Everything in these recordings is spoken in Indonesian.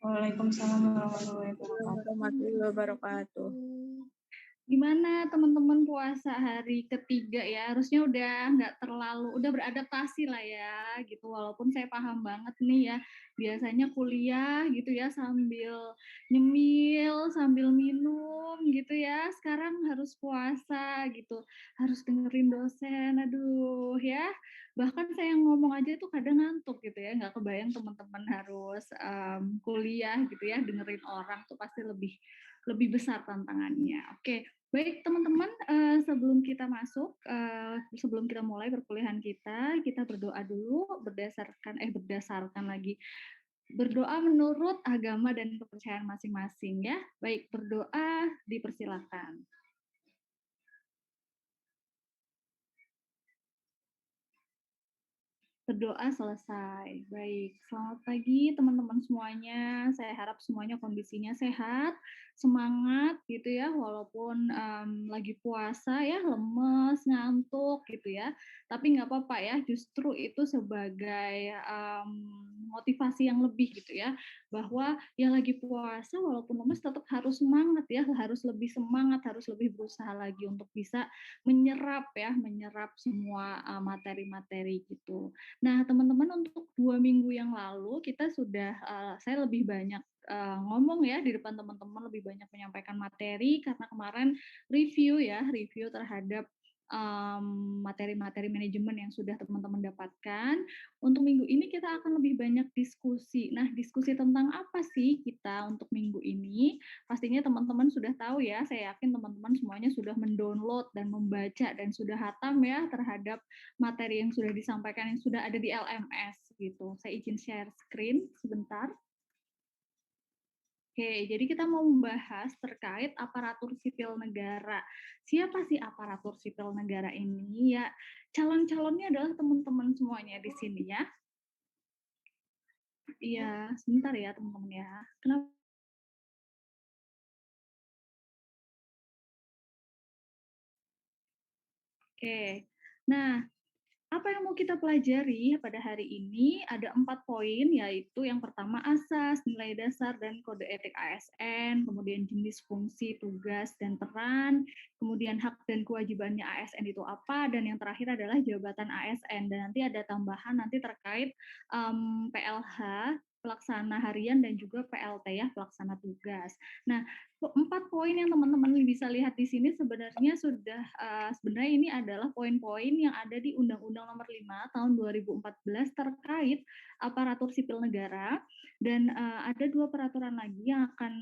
Waalaikumsalam warahmatullahi wabarakatuh. Warahmatullahi wabarakatuh. Gimana teman-teman puasa hari ketiga ya? Harusnya udah nggak terlalu, udah beradaptasi lah ya gitu. Walaupun saya paham banget nih ya, biasanya kuliah gitu ya sambil nyemil, sambil minum gitu ya. Sekarang harus puasa gitu, harus dengerin dosen. Aduh ya, bahkan saya ngomong aja tuh kadang ngantuk gitu ya. Nggak kebayang teman-teman harus kuliah gitu ya, dengerin orang tuh pasti lebih lebih besar tantangannya. Oke, baik teman-teman, sebelum kita masuk, sebelum kita mulai perkuliahan kita berdoa dulu berdasarkan lagi, berdoa menurut agama dan kepercayaan masing-masing ya. Baik, berdoa dipersilakan. Berdoa selesai. Baik, selamat pagi teman-teman semuanya. Saya harap semuanya kondisinya sehat, semangat gitu ya, walaupun lagi puasa ya, lemes, ngantuk gitu ya. Tapi nggak apa-apa ya, justru itu sebagai motivasi yang lebih gitu ya, bahwa yang lagi puasa walaupun lemes tetap harus semangat ya, harus lebih semangat, harus lebih berusaha lagi untuk bisa menyerap semua materi-materi gitu. Nah, teman-teman untuk 2 minggu yang lalu kita sudah, saya lebih banyak, ngomong ya di depan teman-teman, lebih banyak menyampaikan materi karena kemarin review terhadap, materi-materi manajemen yang sudah teman-teman dapatkan. Untuk minggu ini kita akan lebih banyak diskusi. Nah, diskusi tentang apa sih kita untuk minggu ini? Pastinya teman-teman sudah tahu ya, saya yakin teman-teman semuanya sudah mendownload dan membaca dan sudah hatam ya terhadap materi yang sudah disampaikan yang sudah ada di LMS gitu. Saya izin share screen sebentar. Oke, jadi kita mau membahas terkait aparatur sipil negara. Siapa sih aparatur sipil negara ini? Ya, calon-calonnya adalah teman-teman semuanya di sini ya. Iya, sebentar ya teman-teman ya. Kenapa? Oke. Nah, apa yang mau kita pelajari pada hari ini ada 4 poin, yaitu yang pertama asas, nilai dasar, dan kode etik ASN, kemudian jenis fungsi, tugas, dan peran, kemudian hak dan kewajibannya ASN itu apa, dan yang terakhir adalah jabatan ASN. Dan nanti ada tambahan nanti terkait PLH, pelaksana harian, dan juga PLT ya, pelaksana tugas. Nah, 4 poin yang teman-teman bisa lihat di sini sebenarnya sudah sebenarnya ini adalah poin-poin yang ada di Undang-Undang Nomor 5 Tahun 2014 terkait aparatur sipil negara, dan ada 2 peraturan lagi yang akan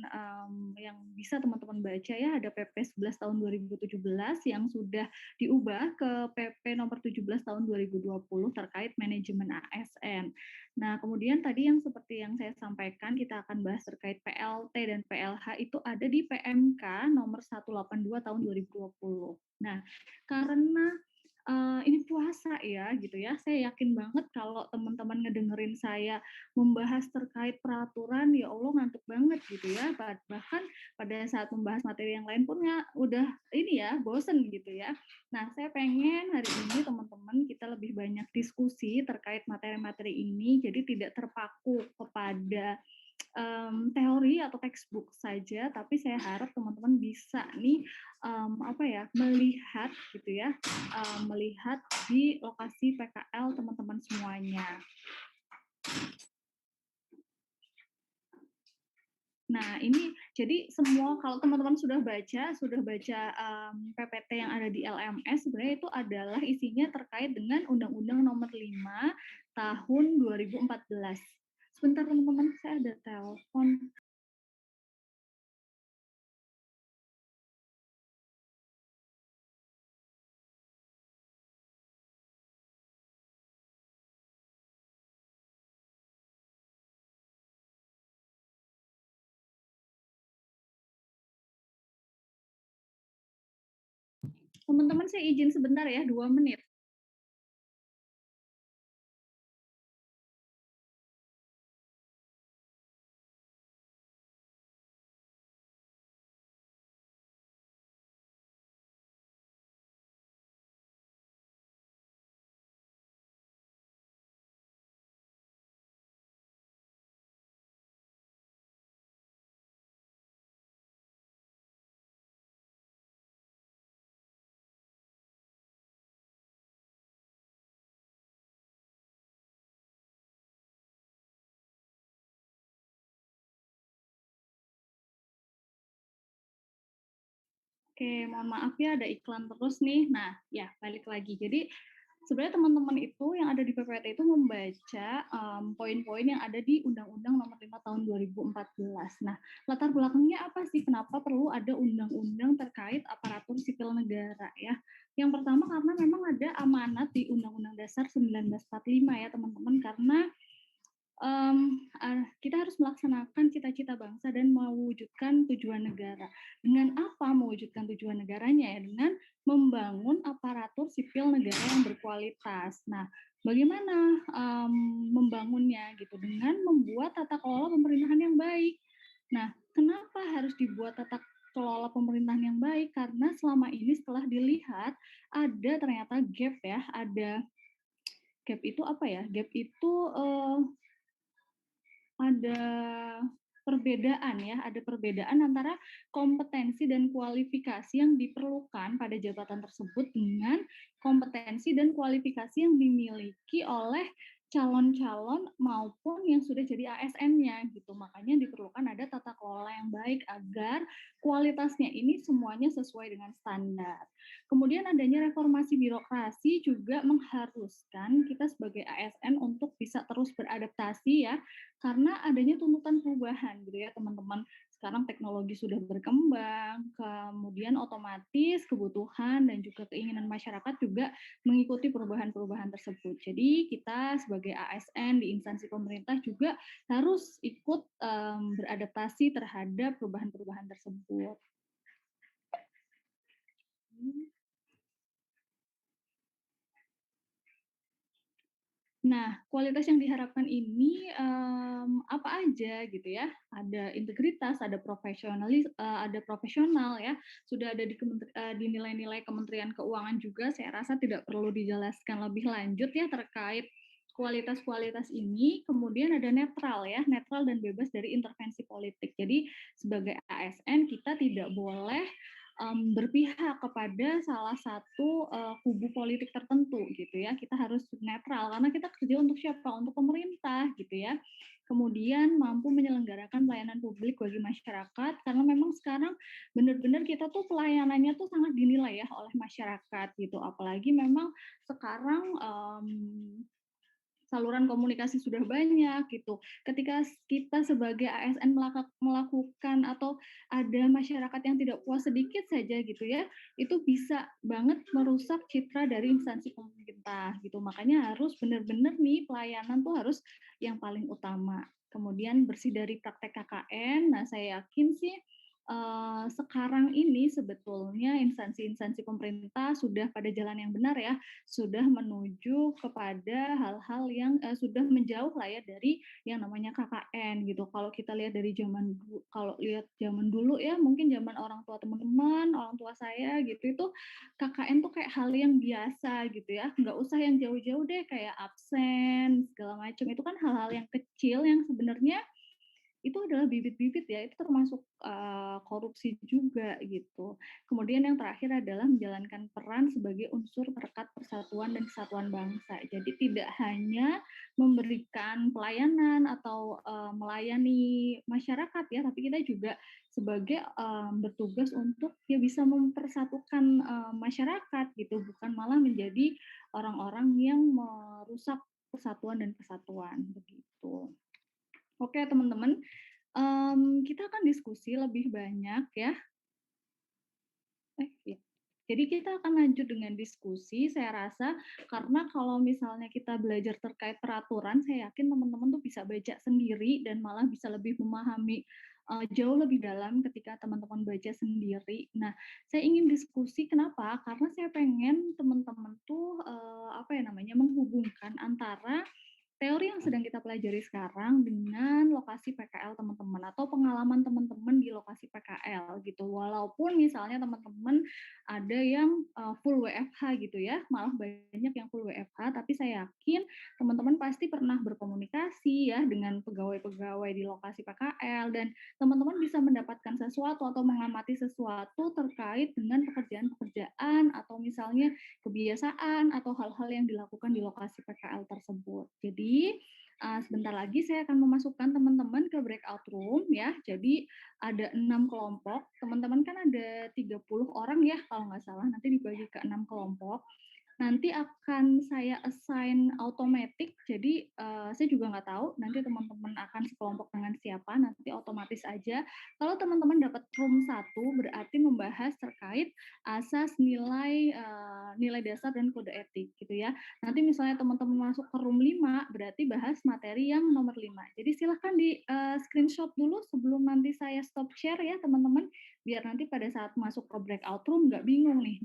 yang bisa teman-teman baca ya, ada PP 11 tahun 2017 yang sudah diubah ke PP nomor 17 tahun 2020 terkait manajemen ASN. Nah, kemudian tadi yang seperti yang saya sampaikan, kita akan bahas terkait PLT dan PLH itu ada di PMK nomor 182 tahun 2020. Nah, karena ini puasa ya gitu ya, saya yakin banget kalau teman-teman ngedengerin saya membahas terkait peraturan, ya Allah ngantuk banget gitu ya. Bahkan pada saat membahas materi yang lain pun ya udah ini ya, bosen gitu ya. Nah, saya pengen hari ini teman-teman kita lebih banyak diskusi terkait materi-materi ini, jadi tidak terpaku kepada teori atau textbook saja, tapi saya harap teman-teman bisa nih melihat gitu ya, melihat di lokasi PKL teman-teman semuanya. Nah, ini jadi semua kalau teman-teman sudah baca PPT yang ada di LMS, sebenarnya itu adalah isinya terkait dengan Undang-Undang Nomor 5 Tahun 2014. Sebentar teman-teman, saya ada telepon. Teman-teman saya izin sebentar ya, 2 menit. Oke, mohon maaf ya ada iklan terus nih. Nah, ya balik lagi. Jadi sebenarnya teman-teman itu yang ada di PPT itu membaca poin-poin yang ada di Undang-Undang Nomor 5 Tahun 2014. Nah, latar belakangnya apa sih? Kenapa perlu ada undang-undang terkait aparatur sipil negara ya? Yang pertama karena memang ada amanat di Undang-Undang Dasar 1945 ya teman-teman, karena kita harus melaksanakan cita-cita bangsa dan mewujudkan tujuan negara. Dengan apa mewujudkan tujuan negaranya ya? Dengan membangun aparatur sipil negara yang berkualitas. Nah, bagaimana membangunnya gitu? Dengan membuat tata kelola pemerintahan yang baik. Nah, kenapa harus dibuat tata kelola pemerintahan yang baik? Karena selama ini setelah dilihat ada ternyata gap ya, ada gap itu apa ya? Gap itu ada perbedaan ya, ada perbedaan antara kompetensi dan kualifikasi yang diperlukan pada jabatan tersebut dengan kompetensi dan kualifikasi yang dimiliki oleh calon-calon maupun yang sudah jadi ASN-nya gitu. Makanya diperlukan ada tata kelola yang baik agar kualitasnya ini semuanya sesuai dengan standar. Kemudian adanya reformasi birokrasi juga mengharuskan kita sebagai ASN untuk bisa terus beradaptasi ya, karena adanya tuntutan perubahan gitu ya teman-teman. Sekarang teknologi sudah berkembang, kemudian otomatis kebutuhan dan juga keinginan masyarakat juga mengikuti perubahan-perubahan tersebut. Jadi kita sebagai ASN di instansi pemerintah juga harus ikut beradaptasi terhadap perubahan-perubahan tersebut. Nah, kualitas yang diharapkan ini apa aja gitu ya? Ada integritas, ada ada profesional ya. Sudah ada di nilai-nilai Kementerian Keuangan juga. Saya rasa tidak perlu dijelaskan lebih lanjut ya terkait kualitas-kualitas ini. Kemudian ada netral ya, netral dan bebas dari intervensi politik. Jadi sebagai ASN kita tidak boleh berpihak kepada salah satu kubu politik tertentu gitu ya. Kita harus netral karena kita kerja untuk siapa? Untuk pemerintah gitu ya. Kemudian mampu menyelenggarakan pelayanan publik bagi masyarakat karena memang sekarang benar-benar kita tuh pelayanannya tuh sangat dinilai ya oleh masyarakat gitu. Apalagi memang sekarang saluran komunikasi sudah banyak gitu. Ketika kita sebagai ASN melakukan atau ada masyarakat yang tidak puas sedikit saja gitu ya, itu bisa banget merusak citra dari instansi pemerintah gitu. Makanya harus benar-benar nih pelayanan tuh harus yang paling utama. Kemudian bersih dari praktek KKN. Nah, saya yakin sih sekarang ini sebetulnya instansi-instansi pemerintah sudah pada jalan yang benar ya, sudah menuju kepada hal-hal yang sudah menjauh lah ya dari yang namanya KKN gitu. Kalau kita lihat dari kalau lihat zaman dulu ya, mungkin zaman orang tua teman-teman, orang tua saya gitu, itu KKN tuh kayak hal yang biasa gitu ya, nggak usah yang jauh-jauh deh kayak absen segala macam, itu kan hal-hal yang kecil yang sebenarnya itu adalah bibit-bibit ya, itu termasuk korupsi juga gitu. Kemudian yang terakhir adalah menjalankan peran sebagai unsur perekat persatuan dan kesatuan bangsa. Jadi tidak hanya memberikan pelayanan atau melayani masyarakat ya, tapi kita juga sebagai bertugas untuk ya bisa mempersatukan masyarakat gitu, bukan malah menjadi orang-orang yang merusak persatuan dan kesatuan begitu. Oke teman-teman, kita akan diskusi lebih banyak ya. Ya. Jadi kita akan lanjut dengan diskusi, saya rasa karena kalau misalnya kita belajar terkait peraturan, saya yakin teman-teman tuh bisa baca sendiri dan malah bisa lebih memahami jauh lebih dalam ketika teman-teman baca sendiri. Nah, saya ingin diskusi kenapa? Karena saya pengen teman-teman tuh apa ya namanya menghubungkan antara teori yang sedang kita pelajari sekarang dengan lokasi PKL teman-teman atau pengalaman teman-teman di lokasi PKL gitu. Walaupun misalnya teman-teman ada yang full WFH gitu ya, malah banyak yang full WFH, tapi saya yakin teman-teman pasti pernah berkomunikasi ya dengan pegawai-pegawai di lokasi PKL dan teman-teman bisa mendapatkan sesuatu atau mengamati sesuatu terkait dengan pekerjaan-pekerjaan atau misalnya kebiasaan atau hal-hal yang dilakukan di lokasi PKL tersebut. Jadi sebentar lagi saya akan memasukkan teman-teman ke breakout breakout room ya. Jadi ada 6 kelompok. Teman-teman kan ada 30 orang ya kalau nggak salah. Nanti dibagi ke 6 kelompok. Nanti akan saya assign automatic, jadi saya juga nggak tahu nanti teman-teman akan sekelompok dengan siapa, nanti otomatis aja. Kalau teman-teman dapat room 1, berarti membahas terkait asas nilai nilai dasar dan kode etik gitu ya. Nanti misalnya teman-teman masuk ke room 5, berarti bahas materi yang nomor 5. Jadi silahkan di screenshot dulu sebelum nanti saya stop share ya teman-teman, biar nanti pada saat masuk ke breakout room nggak bingung nih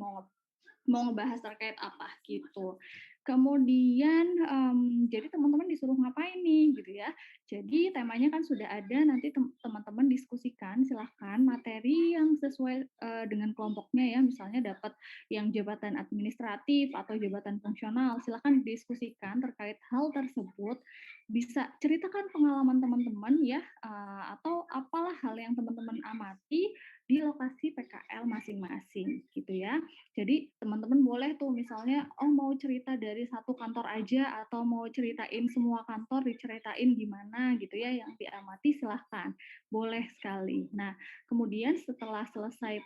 mau ngebahas terkait apa gitu. Kemudian jadi teman-teman disuruh ngapain nih gitu ya. Jadi temanya kan sudah ada, nanti teman-teman diskusikan silahkan materi yang sesuai dengan kelompoknya ya. Misalnya dapat yang jabatan administratif atau jabatan fungsional, silahkan diskusikan terkait hal tersebut. Bisa ceritakan pengalaman teman-teman ya, atau apalah hal yang teman-teman amati di lokasi PKL masing-masing gitu ya. Jadi teman-teman boleh tuh misalnya, oh mau cerita dari satu kantor aja atau mau ceritain semua kantor diceritain gimana gitu ya yang diamati silahkan, boleh sekali. Nah kemudian setelah selesai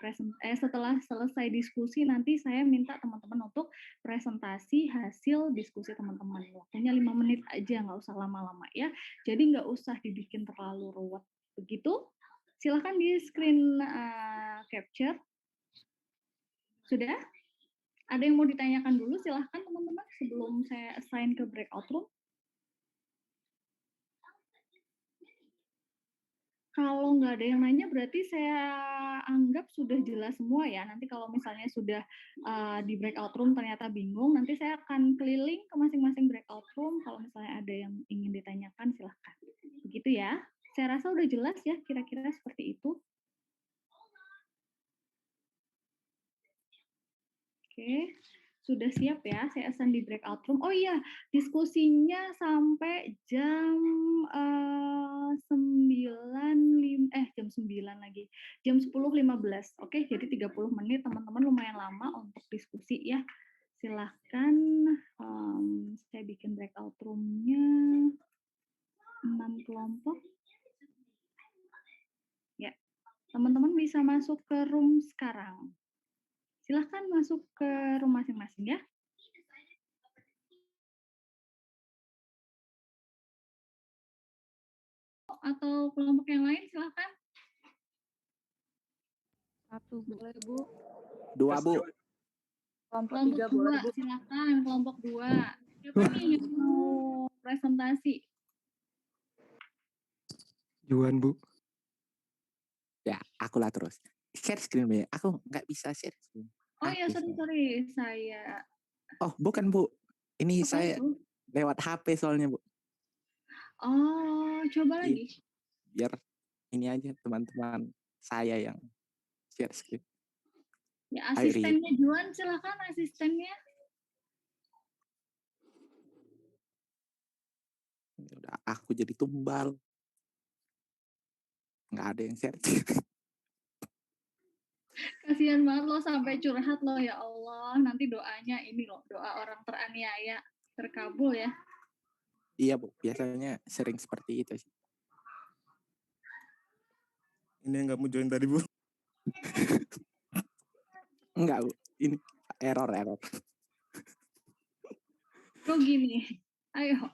diskusi nanti saya minta teman-teman untuk presentasi hasil diskusi teman-teman. Waktunya 5 menit aja, nggak usah lama-lama ya. Jadi nggak usah dibikin terlalu ruwet. Begitu? Silahkan di screen capture. Sudah? Ada yang mau ditanyakan dulu? Silahkan teman-teman sebelum saya assign ke breakout room. Kalau nggak ada yang nanya berarti saya anggap sudah jelas semua ya. Nanti kalau misalnya sudah di breakout room ternyata bingung, nanti saya akan keliling ke masing-masing breakout room. Kalau misalnya ada yang ingin ditanyakan silahkan. Begitu ya. Saya rasa udah jelas ya kira-kira seperti itu. Oke, sudah siap ya, saya assign di breakout room. Oh iya, diskusinya sampai jam 9 lagi. Jam 10.15. Oke, jadi 30 menit teman-teman lumayan lama untuk diskusi ya. Silahkan saya bikin breakout room-nya 6 kelompok. Ya, teman-teman bisa masuk ke room sekarang. Silahkan masuk ke room masing-masing ya. Atau kelompok yang lain silahkan. 1 boleh Bu. 2 Bu. Kelompok 3 Kelompok boleh 2 Bu. silakan, kelompok 2. Siapa nih yang mau presentasi? Juan Bu. Ya, akulah terus. Share screen ya. Aku nggak bisa share screen. Oh ya, sorry, saya. Oh, bukan Bu. Ini Apa saya itu? lewat HP soalnya Bu. Oh, coba Iya. lagi. Biar ini aja teman-teman saya yang share screen. Ya, asistennya Juan silakan asistennya. Udah aku jadi tumbal. Nggak ada yang share. Kasihan banget loh sampai curhat loh ya Allah. Nanti doanya ini loh, doa orang teraniaya terkabul ya. Iya Bu, biasanya sering seperti itu sih. Ini yang nggak mau join tadi Bu. Enggak Bu, ini error. Kok gini? Ayo.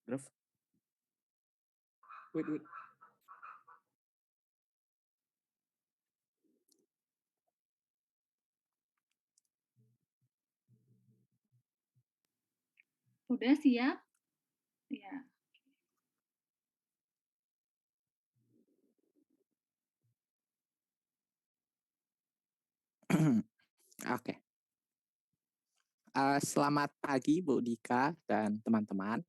Draft. Wait. Udah siap? Ya. Oke. Selamat pagi Bu Dika dan teman-teman.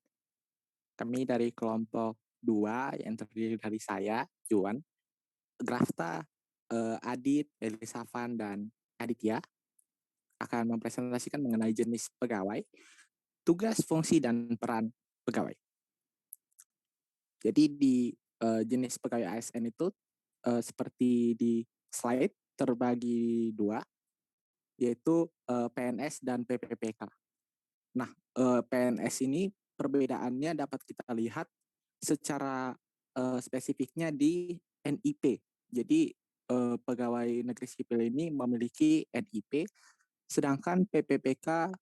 Kami dari kelompok 2 yang terdiri dari saya, Juan, Grafta, Adit, Elisafan, dan Aditya akan mempresentasikan mengenai jenis pegawai, tugas, fungsi, dan peran pegawai. Jadi di jenis pegawai ASN itu seperti di slide terbagi 2. yaitu PNS dan PPPK. Nah, PNS ini perbedaannya dapat kita lihat secara spesifiknya di NIP. Jadi pegawai negeri sipil ini memiliki NIP, sedangkan PPPK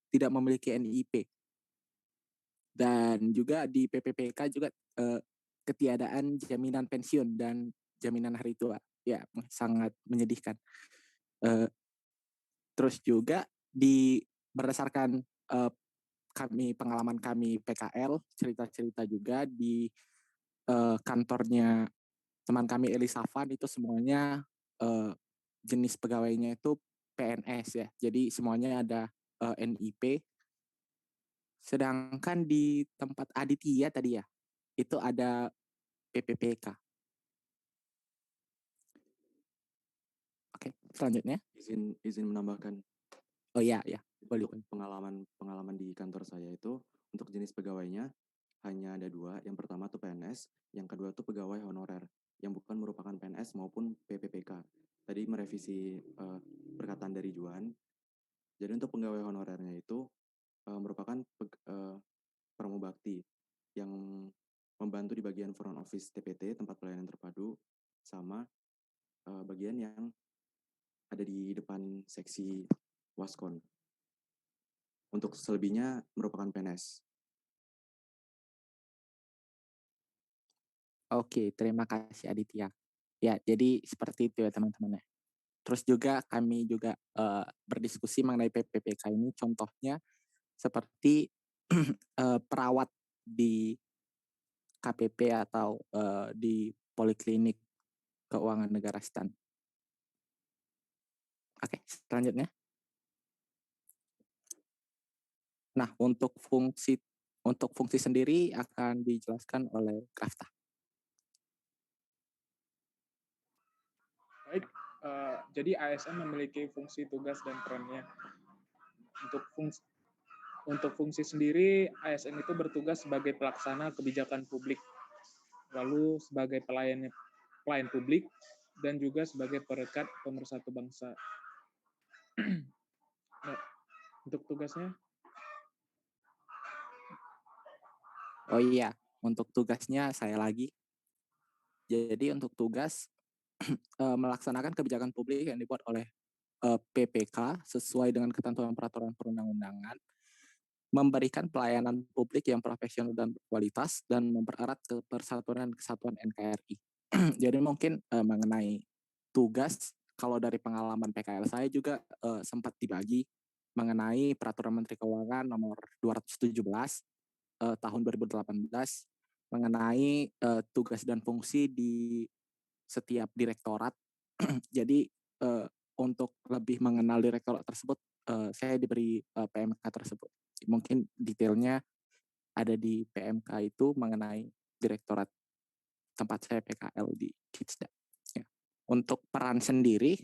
tidak memiliki NIP. Dan juga di PPPK juga ketiadaan jaminan pensiun dan jaminan hari tua. Ya, sangat menyedihkan. Terus juga berdasarkan pengalaman kami PKL, cerita-cerita juga di kantornya teman kami Elisafan itu semuanya jenis pegawainya itu PNS ya. Jadi semuanya ada NIP. Sedangkan di tempat Aditya tadi ya, itu ada PPPK. Oke, selanjutnya. Izin menambahkan. Oh iya, ya. Boleh. Pengalaman di kantor saya itu untuk jenis pegawainya hanya ada 2. Yang pertama tuh PNS, yang kedua tuh pegawai honorer yang bukan merupakan PNS maupun PPPK. Tadi merevisi perkataan dari Juan. Jadi untuk pegawai honorernya itu merupakan pramubakti yang membantu di bagian front office TPT, tempat pelayanan terpadu, sama bagian yang ada di depan seksi Waskon. Untuk selebihnya merupakan PNS. Oke, terima kasih Aditya. Ya, jadi seperti itu ya teman-teman ya. Terus juga kami juga berdiskusi mengenai PPPK ini, contohnya seperti perawat di KPP atau di Poliklinik Keuangan Negara STAN. Oke, selanjutnya. Nah, untuk fungsi sendiri akan dijelaskan oleh Grafta. Baik, jadi ASN memiliki fungsi, tugas, dan perannya. Untuk fungsi sendiri, ASN itu bertugas sebagai pelaksana kebijakan publik, lalu sebagai pelayan publik, dan juga sebagai perekat pemersatu bangsa. Nah, untuk tugasnya? Oh iya, untuk tugasnya saya lagi. Jadi untuk tugas melaksanakan kebijakan publik yang dibuat oleh PPK sesuai dengan ketentuan peraturan perundang-undangan, memberikan pelayanan publik yang profesional dan berkualitas, dan mempererat persatuan dan kesatuan NKRI. Jadi mungkin mengenai tugas, kalau dari pengalaman PKL saya juga sempat dibagi mengenai Peraturan Menteri Keuangan nomor 217 tahun 2018 mengenai tugas dan fungsi di setiap direktorat. Jadi untuk lebih mengenal direktorat tersebut, saya diberi PMK tersebut. Mungkin detailnya ada di PMK itu mengenai direktorat tempat saya PKL di Kidsda. Ya. Untuk peran sendiri,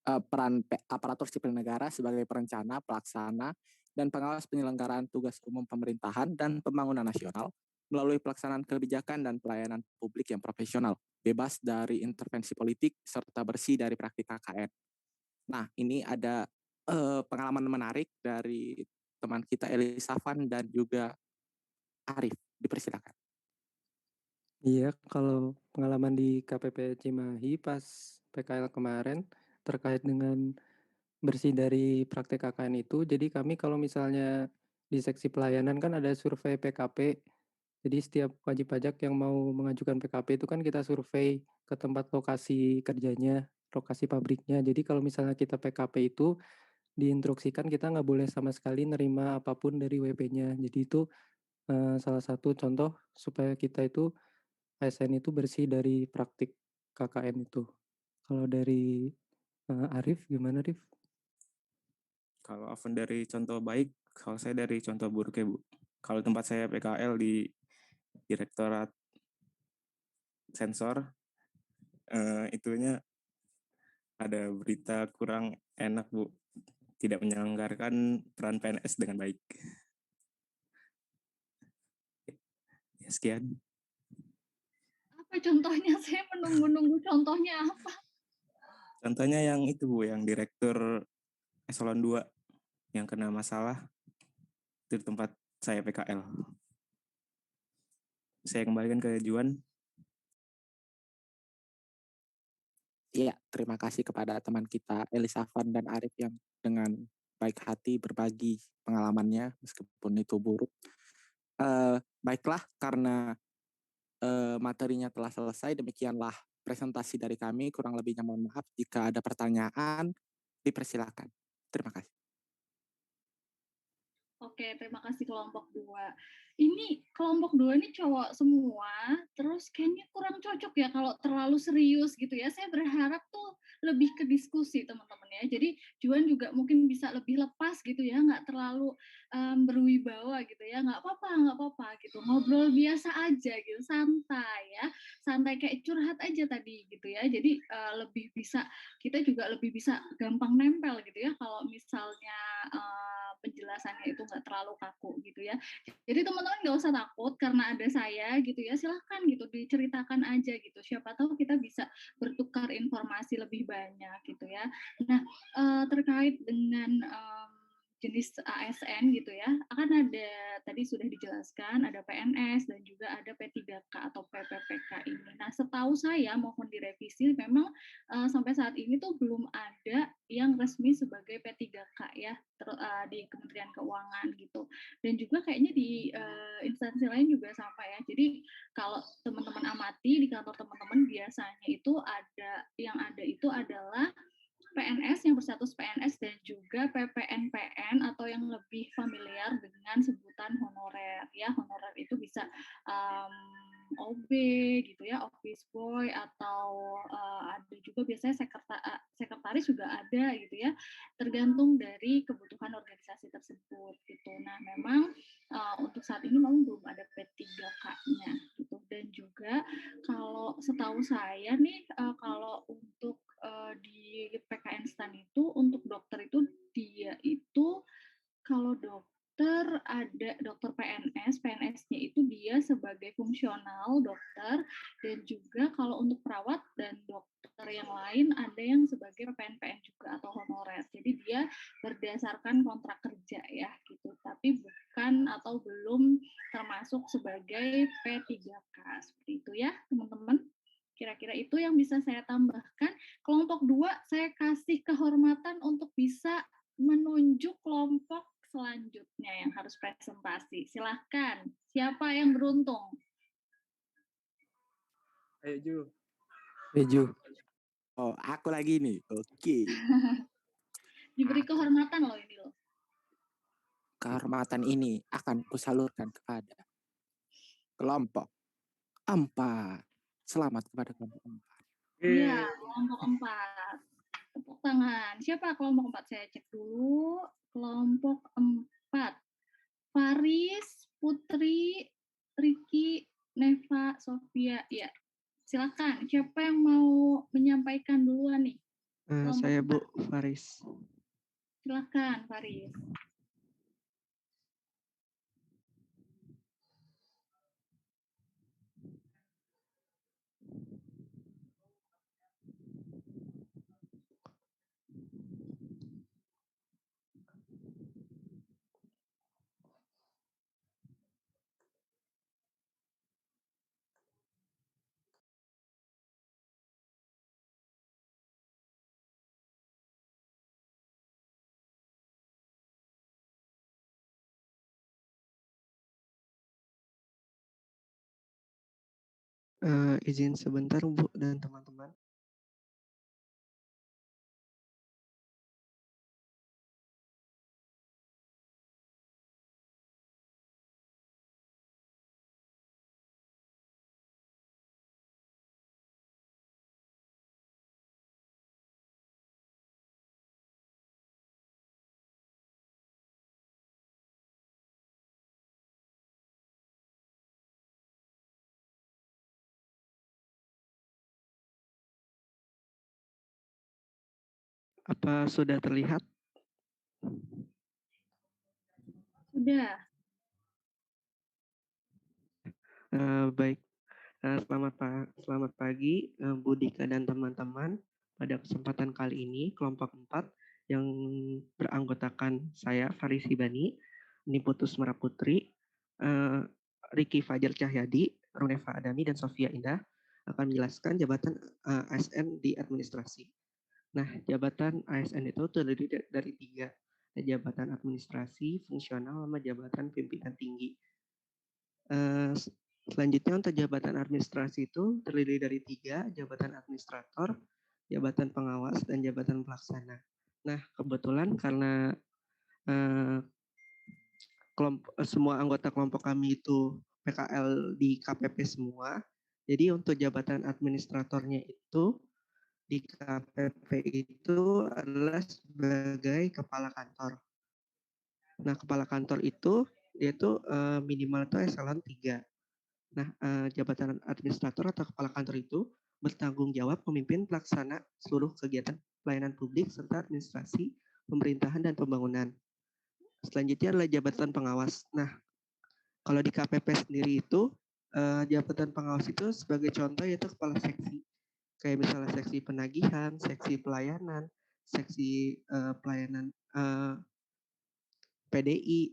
peran aparatur sipil negara sebagai perencana, pelaksana, dan pengawas penyelenggaraan tugas umum pemerintahan dan pembangunan nasional melalui pelaksanaan kebijakan dan pelayanan publik yang profesional, bebas dari intervensi politik, serta bersih dari praktik KKN. Nah, ini ada pengalaman menarik dari teman kita Elisafan dan juga Arif. Dipersilakan. Iya, kalau pengalaman di KPP Cimahi pas PKL kemarin terkait dengan bersih dari praktek KKN itu, jadi kami kalau misalnya di seksi pelayanan kan ada survei PKP, jadi setiap wajib pajak yang mau mengajukan PKP itu kan kita survei ke tempat lokasi kerjanya, lokasi pabriknya. Jadi kalau misalnya kita PKP itu diinstruksikan kita nggak boleh sama sekali nerima apapun dari WP-nya. Jadi itu salah satu contoh supaya kita itu ASN itu bersih dari praktik KKN itu. Kalau dari Arif, gimana Arif? Kalau Avan dari contoh baik, kalau saya dari contoh buruk ya Bu. Kalau tempat saya PKL di Direktorat Sensor, itunya ada berita kurang enak Bu. Tidak menyelenggarakan peran PNS dengan baik. Ya, sekian. Apa contohnya? Saya menunggu-nunggu contohnya apa? Contohnya yang itu Bu, yang direktur eselon 2 yang kena masalah itu di tempat saya PKL. Saya kembalikan ke Juan. Iya, terima kasih kepada teman kita Elisafan dan Arif yang dengan baik hati berbagi pengalamannya meskipun itu buruk. Baiklah, karena materinya telah selesai, demikianlah presentasi dari kami. Kurang lebihnya mohon maaf. Jika ada pertanyaan, dipersilakan. Terima kasih. Oke, terima kasih kelompok 2. Ini kelompok 2 ini cowok semua, terus kayaknya kurang cocok ya kalau terlalu serius gitu ya. Saya berharap tuh lebih ke diskusi teman-teman ya. Jadi Juan juga mungkin bisa lebih lepas gitu ya, nggak terlalu berwibawa gitu ya. Nggak apa-apa gitu. Ngobrol biasa aja gitu, santai ya. Santai kayak curhat aja tadi gitu ya. Jadi lebih bisa, kita juga lebih bisa gampang nempel gitu ya kalau misalnya penjelasannya itu nggak terlalu kaku gitu ya. Jadi teman-teman nggak usah takut karena ada saya gitu ya. Silahkan gitu diceritakan aja gitu. Siapa tahu kita bisa bertukar informasi lebih banyak gitu ya. Nah terkait dengan jenis ASN gitu ya, akan ada tadi sudah dijelaskan ada PNS dan juga ada P3K atau PPPK ini. Nah setahu saya mohon direvisi, memang sampai saat ini tuh belum ada yang resmi sebagai P3K ya di Kementerian Keuangan gitu. Dan juga kayaknya di instansi lain juga sama ya. Jadi kalau teman-teman amati di kantor teman-teman biasanya itu ada itu adalah PNS yang berstatus PNS dan juga PPNPN atau yang lebih familiar dengan sebutan honorer ya. Honorer itu bisa OB gitu ya, office boy atau ada juga biasanya sekretaris juga ada gitu ya. Tergantung dari kebutuhan organisasi tersebut gitu. Nah, memang untuk saat ini memang belum ada P3K-nya gitu. Dan juga kalau setahu saya nih kalau untuk di PKN STAN itu untuk dokter itu dia itu kalau dokter ada dokter PNS, PNS-nya itu dia sebagai fungsional dokter dan juga kalau untuk perawat dan dokter yang lain ada yang sebagai PPNPN juga atau honorer. Jadi dia berdasarkan kontrak kerja ya gitu, tapi bukan atau belum termasuk sebagai P3K seperti itu ya teman-teman. Kira-kira itu yang bisa saya tambahkan. Kelompok 2 saya kasih kehormatan untuk bisa menunjuk kelompok selanjutnya yang harus presentasi. Silahkan, siapa yang beruntung? Ayo Ju. Ju. Oh, aku lagi nih. Oke. Diberi kehormatan loh ini loh. Kehormatan ini akan kusalurkan kepada kelompok 4. Selamat kepada kelompok 4. Iya, kelompok 4. Tepuk tangan. Siapa kelompok 4? Saya cek dulu. Kelompok 4. Faris, Putri, Riki, Neva, Sofia. Ya, silakan. Siapa yang mau menyampaikan duluan nih? Saya Bu Faris. Silakan Faris. Izin sebentar Bu dan teman-teman. Apa sudah terlihat? Sudah. Baik. Selamat pagi Bu Dika dan teman-teman. Pada kesempatan kali ini, kelompok 4 yang beranggotakan saya, Farisi Bani, Niputus Meraputri, Riki Fajar Cahyadi, Runeva Adami, dan Sofia Indah akan menjelaskan jabatan ASN di administrasi. Nah, jabatan ASN itu terdiri dari 3. Ada jabatan administrasi, fungsional, sama jabatan pimpinan tinggi. Selanjutnya untuk jabatan administrasi itu terdiri dari 3, jabatan administrator, jabatan pengawas, dan jabatan pelaksana. Nah, kebetulan karena semua anggota kelompok kami itu PKL di KPP semua, jadi untuk jabatan administratornya itu di KPP itu adalah sebagai kepala kantor. Nah, kepala kantor itu dia itu minimal itu eselon 3. Nah, jabatan administrator atau kepala kantor itu bertanggung jawab memimpin pelaksana seluruh kegiatan pelayanan publik serta administrasi, pemerintahan, dan pembangunan. Selanjutnya adalah jabatan pengawas. Nah, kalau di KPP sendiri itu, jabatan pengawas itu sebagai contoh yaitu kepala seksi. Kayak misalnya seksi penagihan, seksi pelayanan, seksi pelayanan PDI,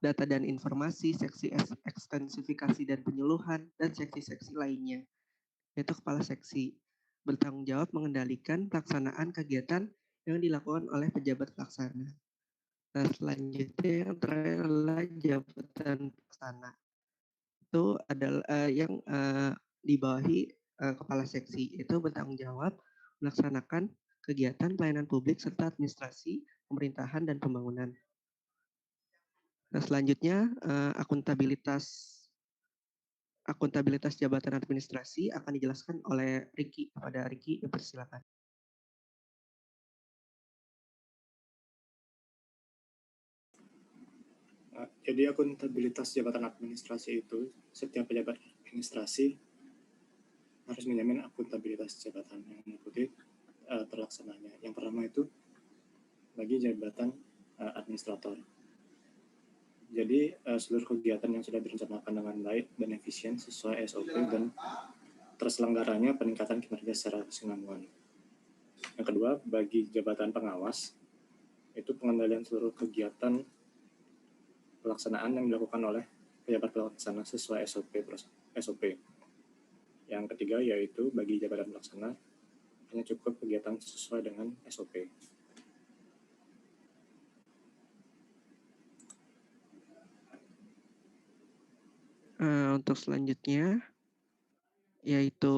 data dan informasi, seksi ekstensifikasi dan penyuluhan, dan seksi-seksi lainnya. Yaitu kepala seksi bertanggung jawab mengendalikan pelaksanaan kegiatan yang dilakukan oleh pejabat pelaksana. Nah, selanjutnya yang terakhir adalah jabatan pelaksana. Itu adalah yang dibawahi kepala seksi, itu bertanggung jawab melaksanakan kegiatan pelayanan publik serta administrasi, pemerintahan, dan pembangunan. Nah, selanjutnya akuntabilitas jabatan administrasi akan dijelaskan oleh Riki. Kepada Riki, dipersilakan. Jadi akuntabilitas jabatan administrasi itu, setiap pejabat administrasi harus menjamin akuntabilitas jabatan yang mengikuti terlaksananya. Yang pertama itu bagi jabatan administrator. Jadi seluruh kegiatan yang sudah direncanakan dengan baik dan efisien sesuai SOP dan terselenggaranya peningkatan kinerja secara kesinambungan. Yang kedua, bagi jabatan pengawas, itu pengendalian seluruh kegiatan pelaksanaan yang dilakukan oleh pejabat pelaksana sesuai SOP. Yang ketiga yaitu bagi jabatan pelaksana hanya cukup kegiatan sesuai dengan SOP. Untuk selanjutnya yaitu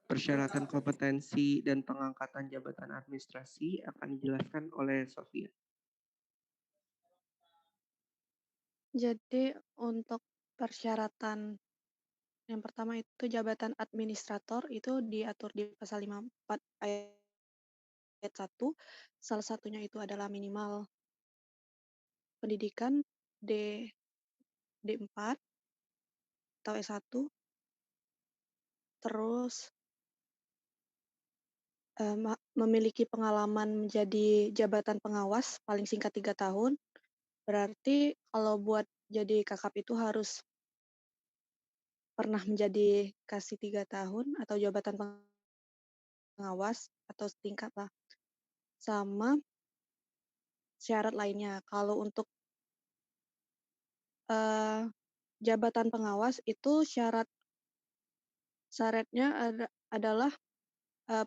persyaratan kompetensi dan pengangkatan jabatan administrasi akan dijelaskan oleh Sofia. Jadi untuk persyaratan yang pertama itu jabatan administrator itu diatur di pasal 54 ayat 1. Salah satunya itu adalah minimal pendidikan D4 atau S1. Terus memiliki pengalaman menjadi jabatan pengawas paling singkat 3 tahun. Berarti kalau buat jadi KKP itu harus pernah menjadi kasih 3 tahun atau jabatan pengawas atau setingkat lah. Sama syarat lainnya. Kalau untuk jabatan pengawas itu syaratnya adalah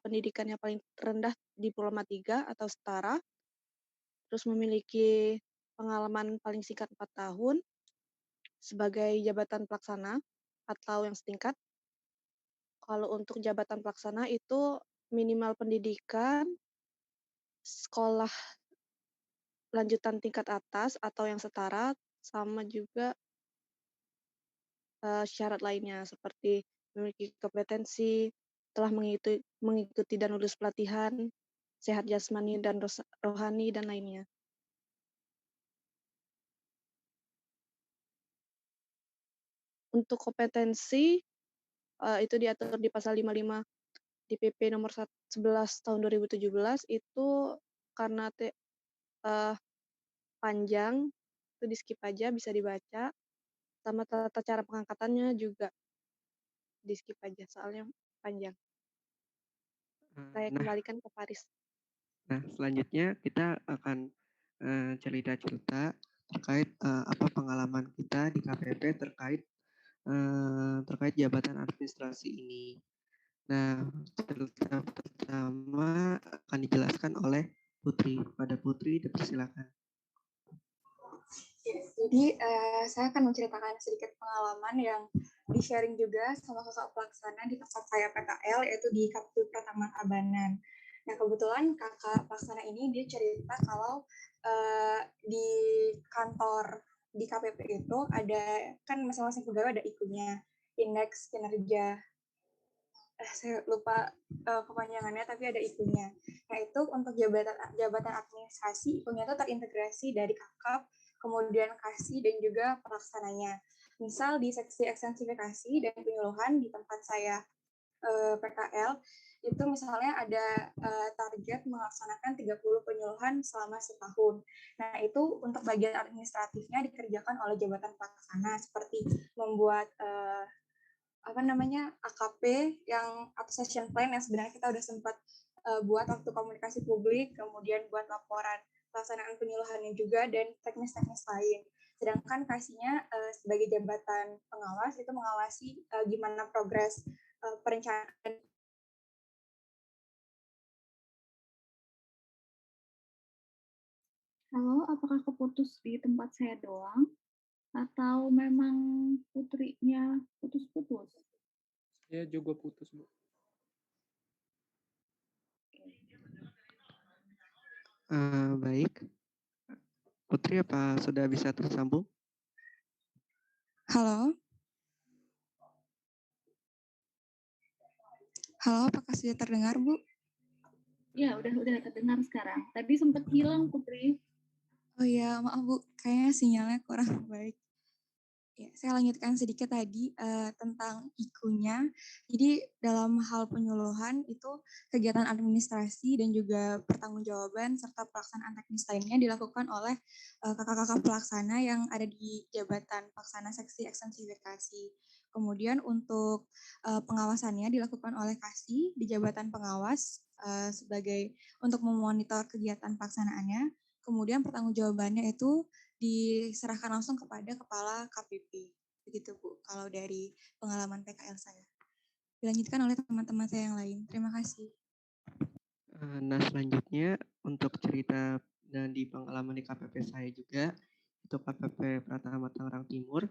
pendidikan yang paling rendah diploma 3 atau setara, terus memiliki pengalaman paling singkat 4 tahun sebagai jabatan pelaksana atau yang setingkat. Kalau untuk jabatan pelaksana itu minimal pendidikan sekolah lanjutan tingkat atas atau yang setara, sama juga syarat lainnya seperti memiliki kompetensi, telah mengikuti dan lulus pelatihan, sehat jasmani dan rohani, dan lainnya. Untuk kompetensi itu diatur di pasal 55 di PP nomor 11 tahun 2017 itu karena panjang, itu di skip aja, bisa dibaca. Sama tata cara pengangkatannya juga di skip aja soalnya panjang. Saya Nah, kembalikan ke Faris. selanjutnya kita akan cerita-cerita terkait apa pengalaman kita di KPP terkait jabatan administrasi ini. Nah, cerita pertama akan dijelaskan oleh Putri. Pada Putri, dipersilakan. Jadi saya akan menceritakan sedikit pengalaman yang di-sharing juga sama kakak pelaksana di tempat saya PKL, yaitu di KPP Pratama Tabanan. Nah, kebetulan kakak pelaksana ini dia cerita kalau di kantor di KPP itu ada, kan masing-masing pegawai ada IKU-nya, indeks kinerja. Saya lupa kepanjangannya, tapi ada IKU-nya. Nah, itu untuk jabatan administrasi, IKU-nya itu terintegrasi dari Kakap, kemudian kasih, dan juga pelaksananya. Misal di seksi ekstensifikasi dan penyuluhan di tempat saya PKL, itu misalnya ada target melaksanakan 30 penyuluhan selama setahun. Nah, itu untuk bagian administratifnya dikerjakan oleh jabatan pelaksana, seperti membuat AKP yang atau session plan yang sebenarnya kita udah sempat buat waktu komunikasi publik, kemudian buat laporan pelaksanaan penyuluhannya juga, dan teknis-teknis lain. Sedangkan kasihnya sebagai jabatan pengawas itu mengawasi gimana progres perencanaan. Halo, apakah keputus di tempat saya doang? Atau memang Putrinya putus-putus? Ya juga putus, Bu. Baik. Putri, apa sudah bisa tersambung? Halo? Halo, apakah sudah terdengar, Bu? Ya, udah terdengar sekarang. Tadi sempat hilang, Putri. Oh iya, maaf Bu, kayaknya sinyalnya kurang baik. Ya, saya lanjutkan sedikit tadi tentang IKU-nya. Jadi dalam hal penyuluhan itu kegiatan administrasi dan juga pertanggungjawaban serta pelaksanaan teknis lainnya dilakukan oleh kakak-kakak pelaksana yang ada di jabatan pelaksana seksi ekstensifikasi. Kemudian untuk pengawasannya dilakukan oleh kasih di jabatan pengawas sebagai untuk memonitor kegiatan pelaksanaannya. Kemudian pertanggungjawabannya itu diserahkan langsung kepada kepala KPP. Begitu Bu, kalau dari pengalaman PKL saya. Dilanjutkan oleh teman-teman saya yang lain. Terima kasih. Nah, selanjutnya untuk cerita dan di pengalaman di KPP saya juga, itu KPP Pratama Tangerang Timur,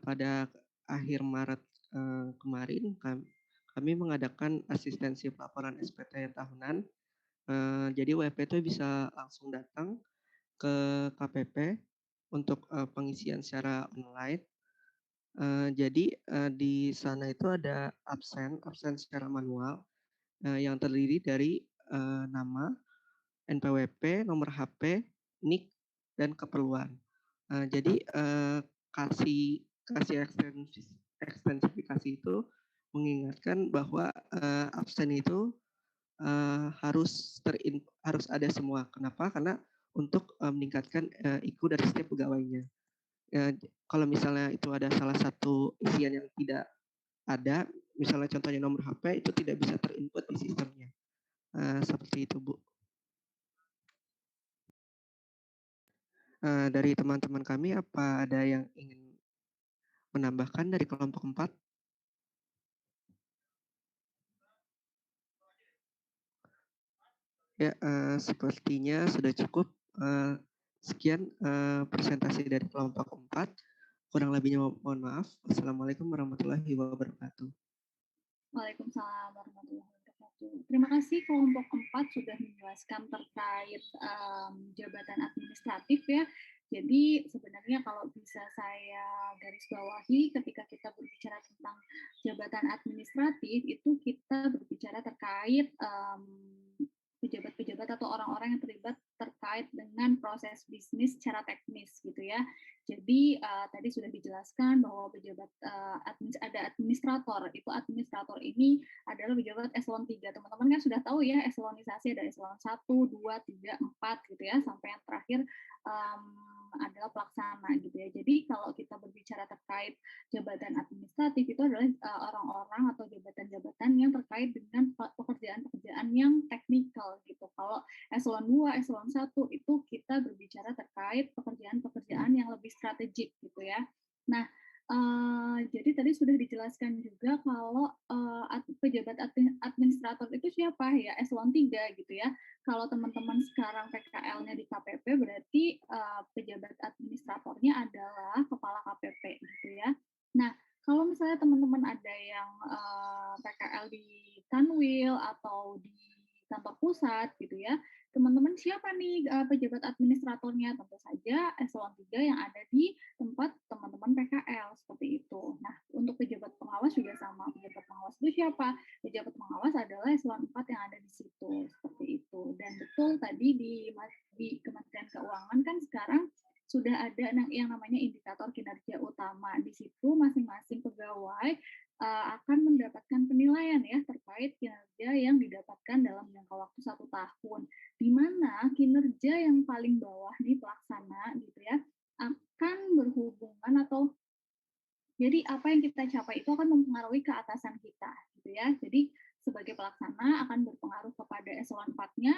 pada akhir Maret kemarin kami mengadakan asistensi pelaporan SPT tahunan. Jadi WP itu bisa langsung datang ke KPP untuk pengisian secara online. Jadi di sana itu ada absen secara manual yang terdiri dari nama, NPWP, nomor HP, NIK, dan keperluan. Jadi kasih ekstensifikasi itu mengingatkan bahwa absen itu harus ada semua. Kenapa? Karena untuk meningkatkan IKU dari setiap pegawainya. Kalau misalnya itu ada salah satu isian yang tidak ada, misalnya contohnya nomor HP, itu tidak bisa terinput di sistemnya. Seperti itu, Bu. Dari teman-teman kami, apa ada yang ingin menambahkan dari kelompok 4? Ya, sepertinya sudah cukup. Sekian presentasi dari kelompok 4. Kurang lebihnya mohon maaf. Wassalamualaikum warahmatullahi wabarakatuh. Waalaikumsalam warahmatullahi wabarakatuh. Terima kasih kelompok 4 sudah menjelaskan terkait jabatan administratif ya. Jadi sebenarnya kalau bisa saya garis bawahi, ketika kita berbicara tentang jabatan administratif, itu kita berbicara terkait pejabat-pejabat atau orang-orang yang terlibat terkait dengan proses bisnis secara teknis gitu ya. Jadi tadi sudah dijelaskan bahwa pejabat ada administrator. Itu administrator ini adalah pejabat eselon 3. Teman-teman kan sudah tahu ya eselonisasi ada eselon 1, 2, 3, 4 gitu ya, sampai yang terakhir adalah pelaksana gitu ya. Jadi kalau kita berbicara terkait jabatan administratif itu adalah orang-orang atau jabatan-jabatan yang terkait dengan pekerjaan-pekerjaan yang teknikal gitu. Kalau eselon 2, eselon 1 itu kita berbicara terkait pekerjaan-pekerjaan yang lebih strategik gitu ya. Nah, jadi tadi sudah dijelaskan juga kalau pejabat administrator itu siapa ya, eselon 3 gitu ya. Kalau teman-teman sekarang PKL-nya di KPP berarti pejabat administratornya adalah kepala KPP gitu ya. Nah, kalau misalnya teman-teman ada yang PKL di Kanwil atau di kantor pusat gitu ya, teman-teman siapa nih pejabat administratornya? Tentu saja eselon 3 yang ada di tempat teman-teman PKL seperti itu. Nah, untuk pejabat pengawas juga sama. Pejabat pengawas itu siapa? Pejabat pengawas adalah eselon 4 yang ada di situ seperti itu. Dan betul tadi di Kementerian Keuangan kan sekarang sudah ada yang namanya indikator kinerja utama. Di situ masing-masing pegawai akan mendapatkan penilaian ya terkait kinerja yang didapatkan dalam jangka waktu 1 tahun. Di mana kinerja yang paling bawah nih pelaksana gitu ya akan berhubungan atau jadi apa yang kita capai itu akan mempengaruhi ke atasan kita gitu ya. Jadi sebagai pelaksana akan berpengaruh kepada eselon 4-nya,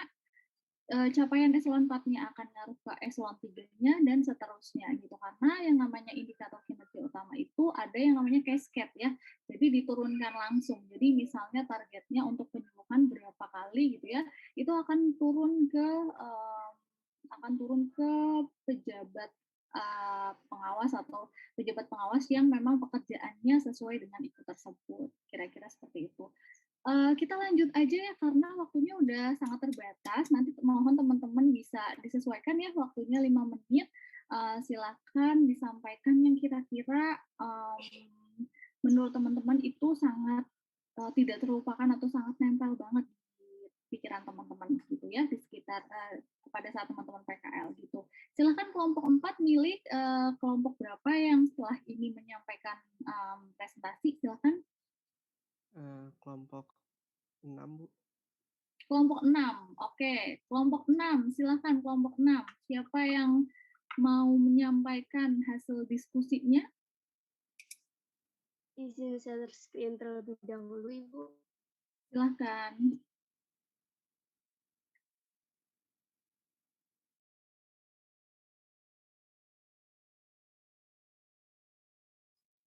capaian eselon 4-nya akan ngaruh ke eselon 3-nya dan seterusnya gitu. Karena yang namanya indikator kinerja utama itu ada yang namanya cascade ya. Jadi diturunkan langsung. Jadi misalnya targetnya untuk penyuluhan berapa kali gitu ya, itu akan turun ke pejabat pengawas atau pejabat pengawas yang memang pekerjaannya sesuai dengan itu tersebut. Kira-kira seperti itu. Kita lanjut aja ya karena waktunya udah sangat terbatas. Nanti mohon teman-teman bisa disesuaikan ya waktunya 5 menit. Silakan disampaikan yang kira-kira menurut teman-teman itu sangat tidak terlupakan atau sangat nempel banget di pikiran teman-teman gitu ya di sekitar pada saat teman-teman PKL gitu. Silakan kelompok 4 milih kelompok berapa yang setelah ini menyampaikan presentasi. Silakan. Kelompok 6, Bu. Kelompok 6, oke. Kelompok 6, silakan kelompok 6. Siapa yang mau menyampaikan hasil diskusinya? Izin share screen terlebih dahulu, Ibu. Silakan.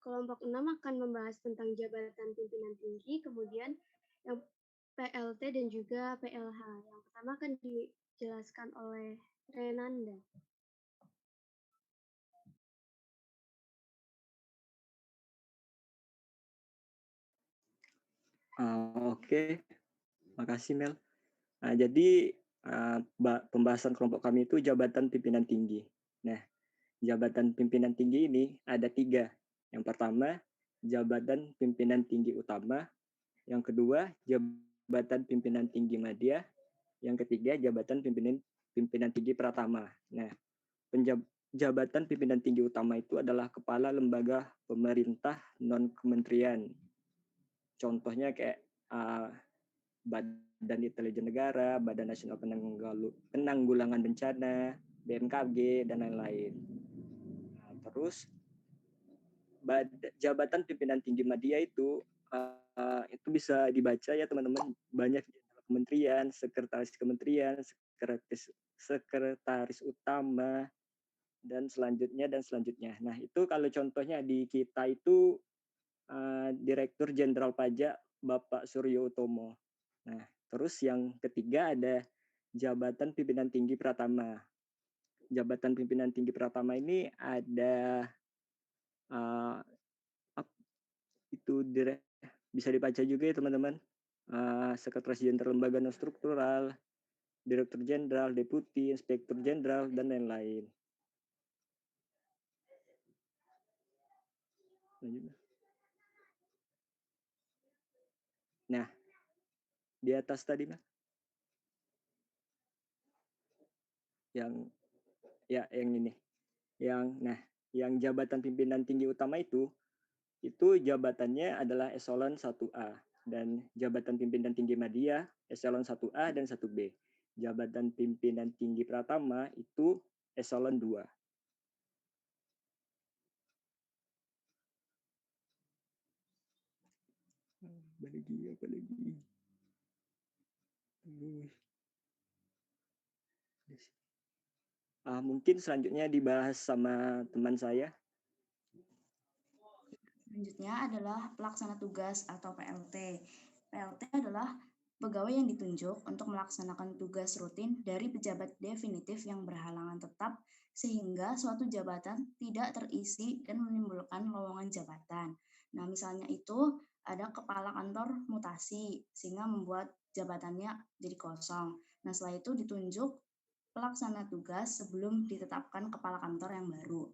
Kelompok 6 akan membahas tentang jabatan pimpinan tinggi, kemudian yang PLT dan juga PLH. Yang pertama akan dijelaskan oleh Renanda. Oke, makasih Mel. Nah, jadi pembahasan kelompok kami itu jabatan pimpinan tinggi. Nah, jabatan pimpinan tinggi ini ada 3. Yang pertama, jabatan pimpinan tinggi utama. Yang kedua, jabatan pimpinan tinggi media. Yang ketiga, jabatan pimpinan tinggi pratama. Nah, jabatan pimpinan tinggi utama itu adalah kepala lembaga pemerintah non-kementerian. Contohnya kayak Badan Intelijen Negara, Badan Nasional Penanggulangan Bencana, BMKG, dan lain-lain. Nah, terus jabatan pimpinan tinggi media itu bisa dibaca ya teman-teman, banyak kementerian, sekretaris kementerian, sekretaris utama, dan selanjutnya. Nah, itu kalau contohnya di kita itu Direktur Jenderal Pajak Bapak Suryo Utomo. Nah, terus yang ketiga ada jabatan pimpinan tinggi pratama. Jabatan pimpinan tinggi pratama ini ada itu bisa dibaca juga ya teman-teman. Sekretaris Jenderal Lembaga Non Struktural, Direktur Jenderal, Deputi, Inspektur Jenderal, dan lain-lain. Nah, di atas tadi mah yang ini. Yang jabatan pimpinan tinggi utama itu jabatannya adalah eselon 1A, dan jabatan pimpinan tinggi media eselon 1A dan 1B. Jabatan pimpinan tinggi pratama itu eselon 2. Mungkin selanjutnya dibahas sama teman saya. Selanjutnya adalah pelaksana tugas atau PLT. PLT adalah pegawai yang ditunjuk untuk melaksanakan tugas rutin dari pejabat definitif yang berhalangan tetap sehingga suatu jabatan tidak terisi dan menimbulkan lowongan jabatan. Nah, misalnya itu ada kepala kantor mutasi sehingga membuat jabatannya jadi kosong. Nah, setelah itu ditunjuk pelaksana tugas sebelum ditetapkan kepala kantor yang baru.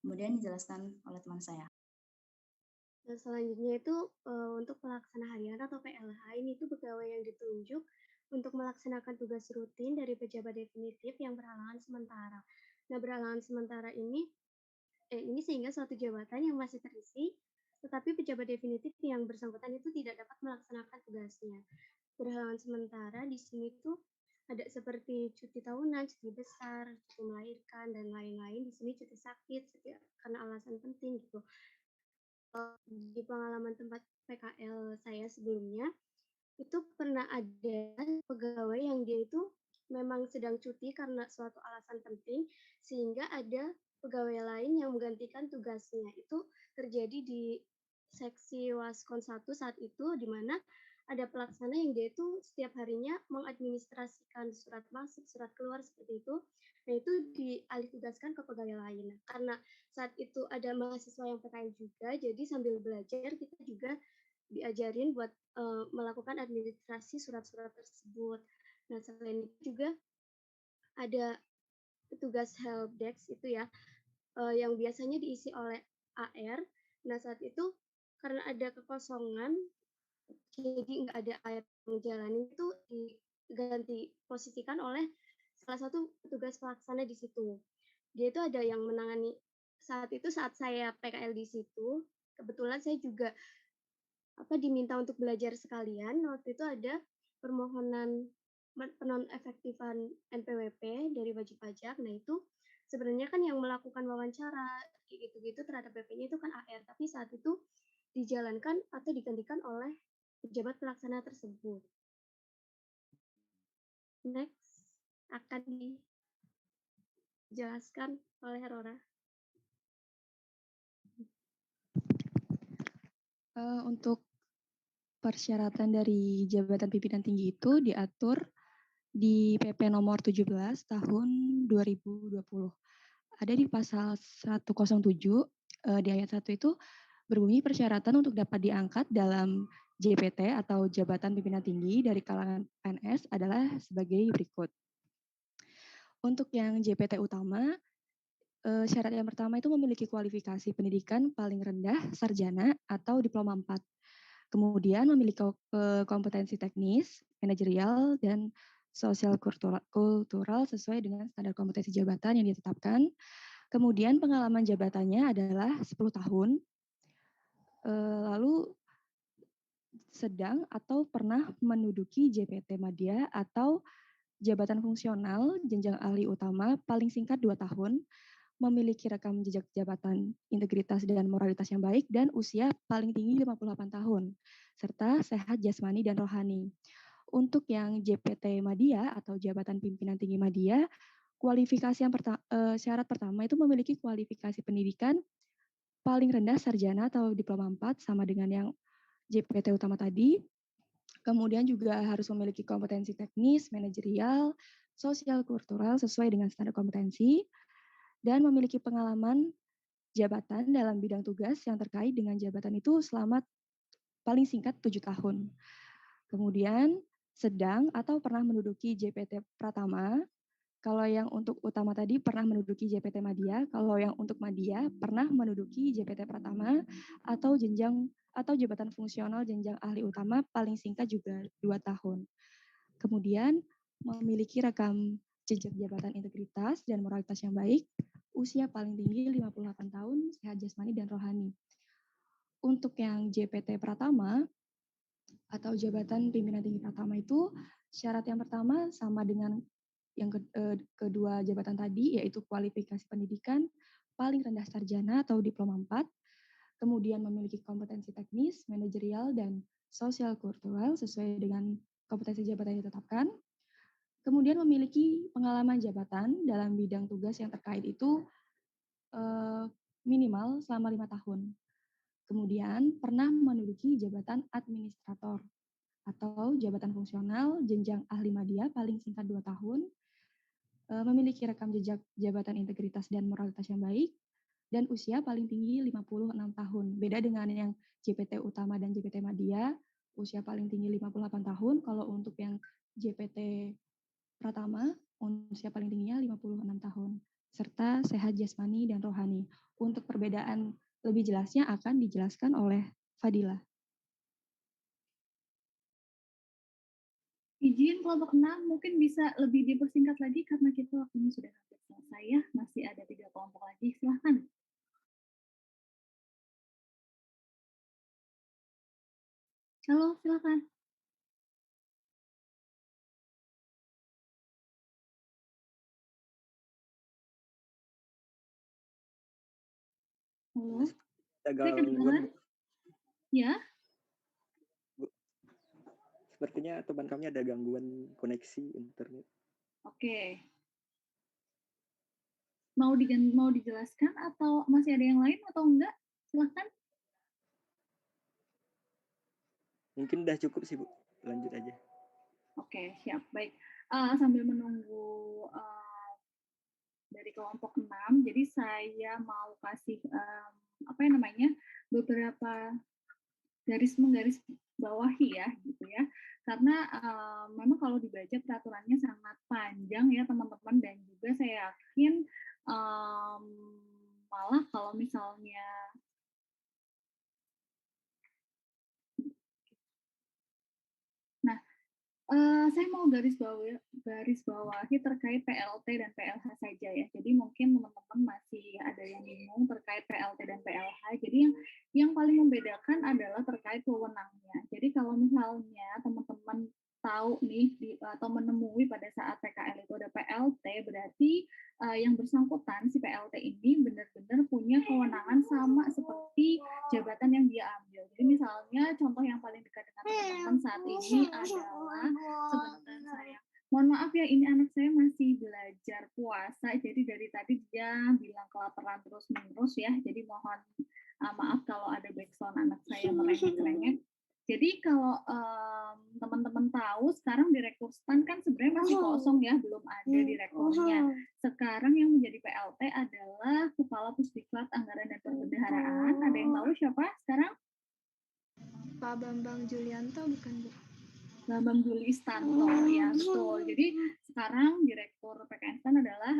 Kemudian dijelaskan oleh teman saya. Nah, selanjutnya itu untuk pelaksana harian atau PLH, ini itu pegawai yang ditunjuk untuk melaksanakan tugas rutin dari pejabat definitif yang berhalangan sementara. Nah, berhalangan sementara ini sehingga suatu jabatan yang masih terisi, tetapi pejabat definitif yang bersangkutan itu tidak dapat melaksanakan tugasnya. Berhalangan sementara di sini tuh ada seperti cuti tahunan, cuti besar, cuti melahirkan, dan lain-lain. Di sini cuti sakit karena alasan penting gitu. Di pengalaman tempat PKL saya sebelumnya, itu pernah ada pegawai yang dia itu memang sedang cuti karena suatu alasan penting, sehingga ada pegawai lain yang menggantikan tugasnya. Itu terjadi di seksi Waskon 1 saat itu, di mana ada pelaksana yang dia itu setiap harinya mengadministrasikan surat masuk, surat keluar seperti itu. Nah, itu dialih tugaskan ke pegawai lain. Karena saat itu ada mahasiswa yang PKL juga, jadi sambil belajar kita juga diajarin buat melakukan administrasi surat-surat tersebut. Nah, selain itu juga ada petugas help desk itu ya, yang biasanya diisi oleh AR. Nah, saat itu karena ada kekosongan, jadi nggak ada AR yang menjalani, itu diganti posisikan oleh salah satu petugas pelaksana di situ. Dia itu ada yang menangani saat itu, saat saya PKL di situ, kebetulan saya juga diminta untuk belajar sekalian. Waktu itu ada permohonan penonefektifan NPWP dari wajib pajak. Nah, itu sebenarnya kan yang melakukan wawancara gitu-gitu terhadap BP-nya itu kan AR, tapi saat itu dijalankan atau digantikan oleh pejabat pelaksana tersebut. Next akan dijelaskan oleh Rora. Untuk persyaratan dari jabatan pimpinan tinggi itu diatur di PP nomor 17 tahun 2020. Ada di pasal 107 di ayat 1 itu berbunyi persyaratan untuk dapat diangkat dalam JPT atau jabatan pimpinan tinggi dari kalangan PNS adalah sebagai berikut. Untuk yang JPT utama, syarat yang pertama itu memiliki kualifikasi pendidikan paling rendah sarjana atau diploma 4. Kemudian memiliki kompetensi teknis, manajerial, dan sosial kultural sesuai dengan standar kompetensi jabatan yang ditetapkan. Kemudian pengalaman jabatannya adalah 10 tahun. Lalu sedang atau pernah menduduki JPT Madya atau jabatan fungsional jenjang ahli utama paling singkat 2 tahun, memiliki rekam jejak jabatan, integritas dan moralitas yang baik, dan usia paling tinggi 58 tahun, serta sehat jasmani dan rohani. Untuk yang JPT Madya atau jabatan pimpinan tinggi Madya, kualifikasi yang syarat pertama itu memiliki kualifikasi pendidikan paling rendah sarjana atau diploma 4 sama dengan yang JPT utama tadi. Kemudian juga harus memiliki kompetensi teknis, manajerial, sosial kultural sesuai dengan standar kompetensi, dan memiliki pengalaman jabatan dalam bidang tugas yang terkait dengan jabatan itu selama paling singkat 7 tahun. Kemudian sedang atau pernah menduduki JPT Pratama. Kalau yang untuk utama tadi pernah menduduki JPT Madya, kalau yang untuk Madya pernah menduduki JPT Pratama atau jenjang atau jabatan fungsional jenjang ahli utama paling singkat juga 2 tahun. Kemudian memiliki rekam jejak jabatan integritas dan moralitas yang baik, usia paling tinggi 58 tahun, sehat jasmani dan rohani. Untuk yang JPT Pratama atau jabatan pimpinan tinggi Pratama itu syarat yang pertama sama dengan yang kedua jabatan tadi, yaitu kualifikasi pendidikan paling rendah sarjana atau diploma 4, kemudian memiliki kompetensi teknis, manajerial, dan sosial kultural sesuai dengan kompetensi jabatan yang ditetapkan. Kemudian memiliki pengalaman jabatan dalam bidang tugas yang terkait itu minimal selama 5 tahun. Kemudian pernah menduduki jabatan administrator atau jabatan fungsional jenjang ahli madya paling singkat 2 tahun, memiliki rekam jejak jabatan integritas dan moralitas yang baik, dan usia paling tinggi 56 tahun. Beda dengan yang JPT utama dan JPT madya, usia paling tinggi 58 tahun. Kalau untuk yang JPT Pratama, usia paling tingginya 56 tahun, serta sehat jasmani dan rohani. Untuk perbedaan lebih jelasnya akan dijelaskan oleh Fadila. Izin kelompok 6 mungkin bisa lebih dipersingkat lagi karena kita waktunya sudah hampir selesai ya. Masih ada 3 kelompok lagi, silahkan. Halo, silahkan. Halo, saya kedengaran? Ya? Bu, sepertinya teman kami ada gangguan koneksi internet. Oke. Mau dijelaskan atau masih ada yang lain atau enggak? Silahkan. Mungkin udah cukup sih, Bu. Lanjut aja. Oke, siap. Baik. Sambil menunggu dari kelompok 6, jadi saya mau kasih beberapa menggaris bawahi ya, gitu ya. Karena memang kalau dibaca peraturannya sangat panjang ya teman-teman, dan juga saya yakin malah kalau misalnya saya mau garis bawahi terkait PLT dan PLH saja ya. Jadi mungkin teman-teman masih ada yang bingung terkait PLT dan PLH. Jadi yang paling membedakan adalah terkait wewenangnya. Jadi kalau misalnya teman-teman tahu nih atau menemui pada saat PKL itu ada PLT, berarti yang bersangkutan si PLT ini benar-benar punya kewenangan sama seperti jabatan yang dia ambil. Jadi misalnya contoh yang paling dekat dengan teman-teman saat ini adalah, sebentar saya, mohon maaf ya, ini anak saya masih belajar puasa, jadi dari tadi dia bilang kelaparan terus-menerus ya, jadi mohon maaf kalau ada background anak saya merengek-rengek. Jadi kalau teman-teman tahu sekarang direktur STAN kan sebenarnya masih kosong ya, belum ada direkturnya. Sekarang yang menjadi PLT adalah Kepala Pusdiklat Anggaran dan Perbendaharaan. Ada yang tahu siapa sekarang? Pak Bambang Julianto bukan, Bu? Bambang Juli Istanto, ya betul. Jadi sekarang Direktur PKN STAN adalah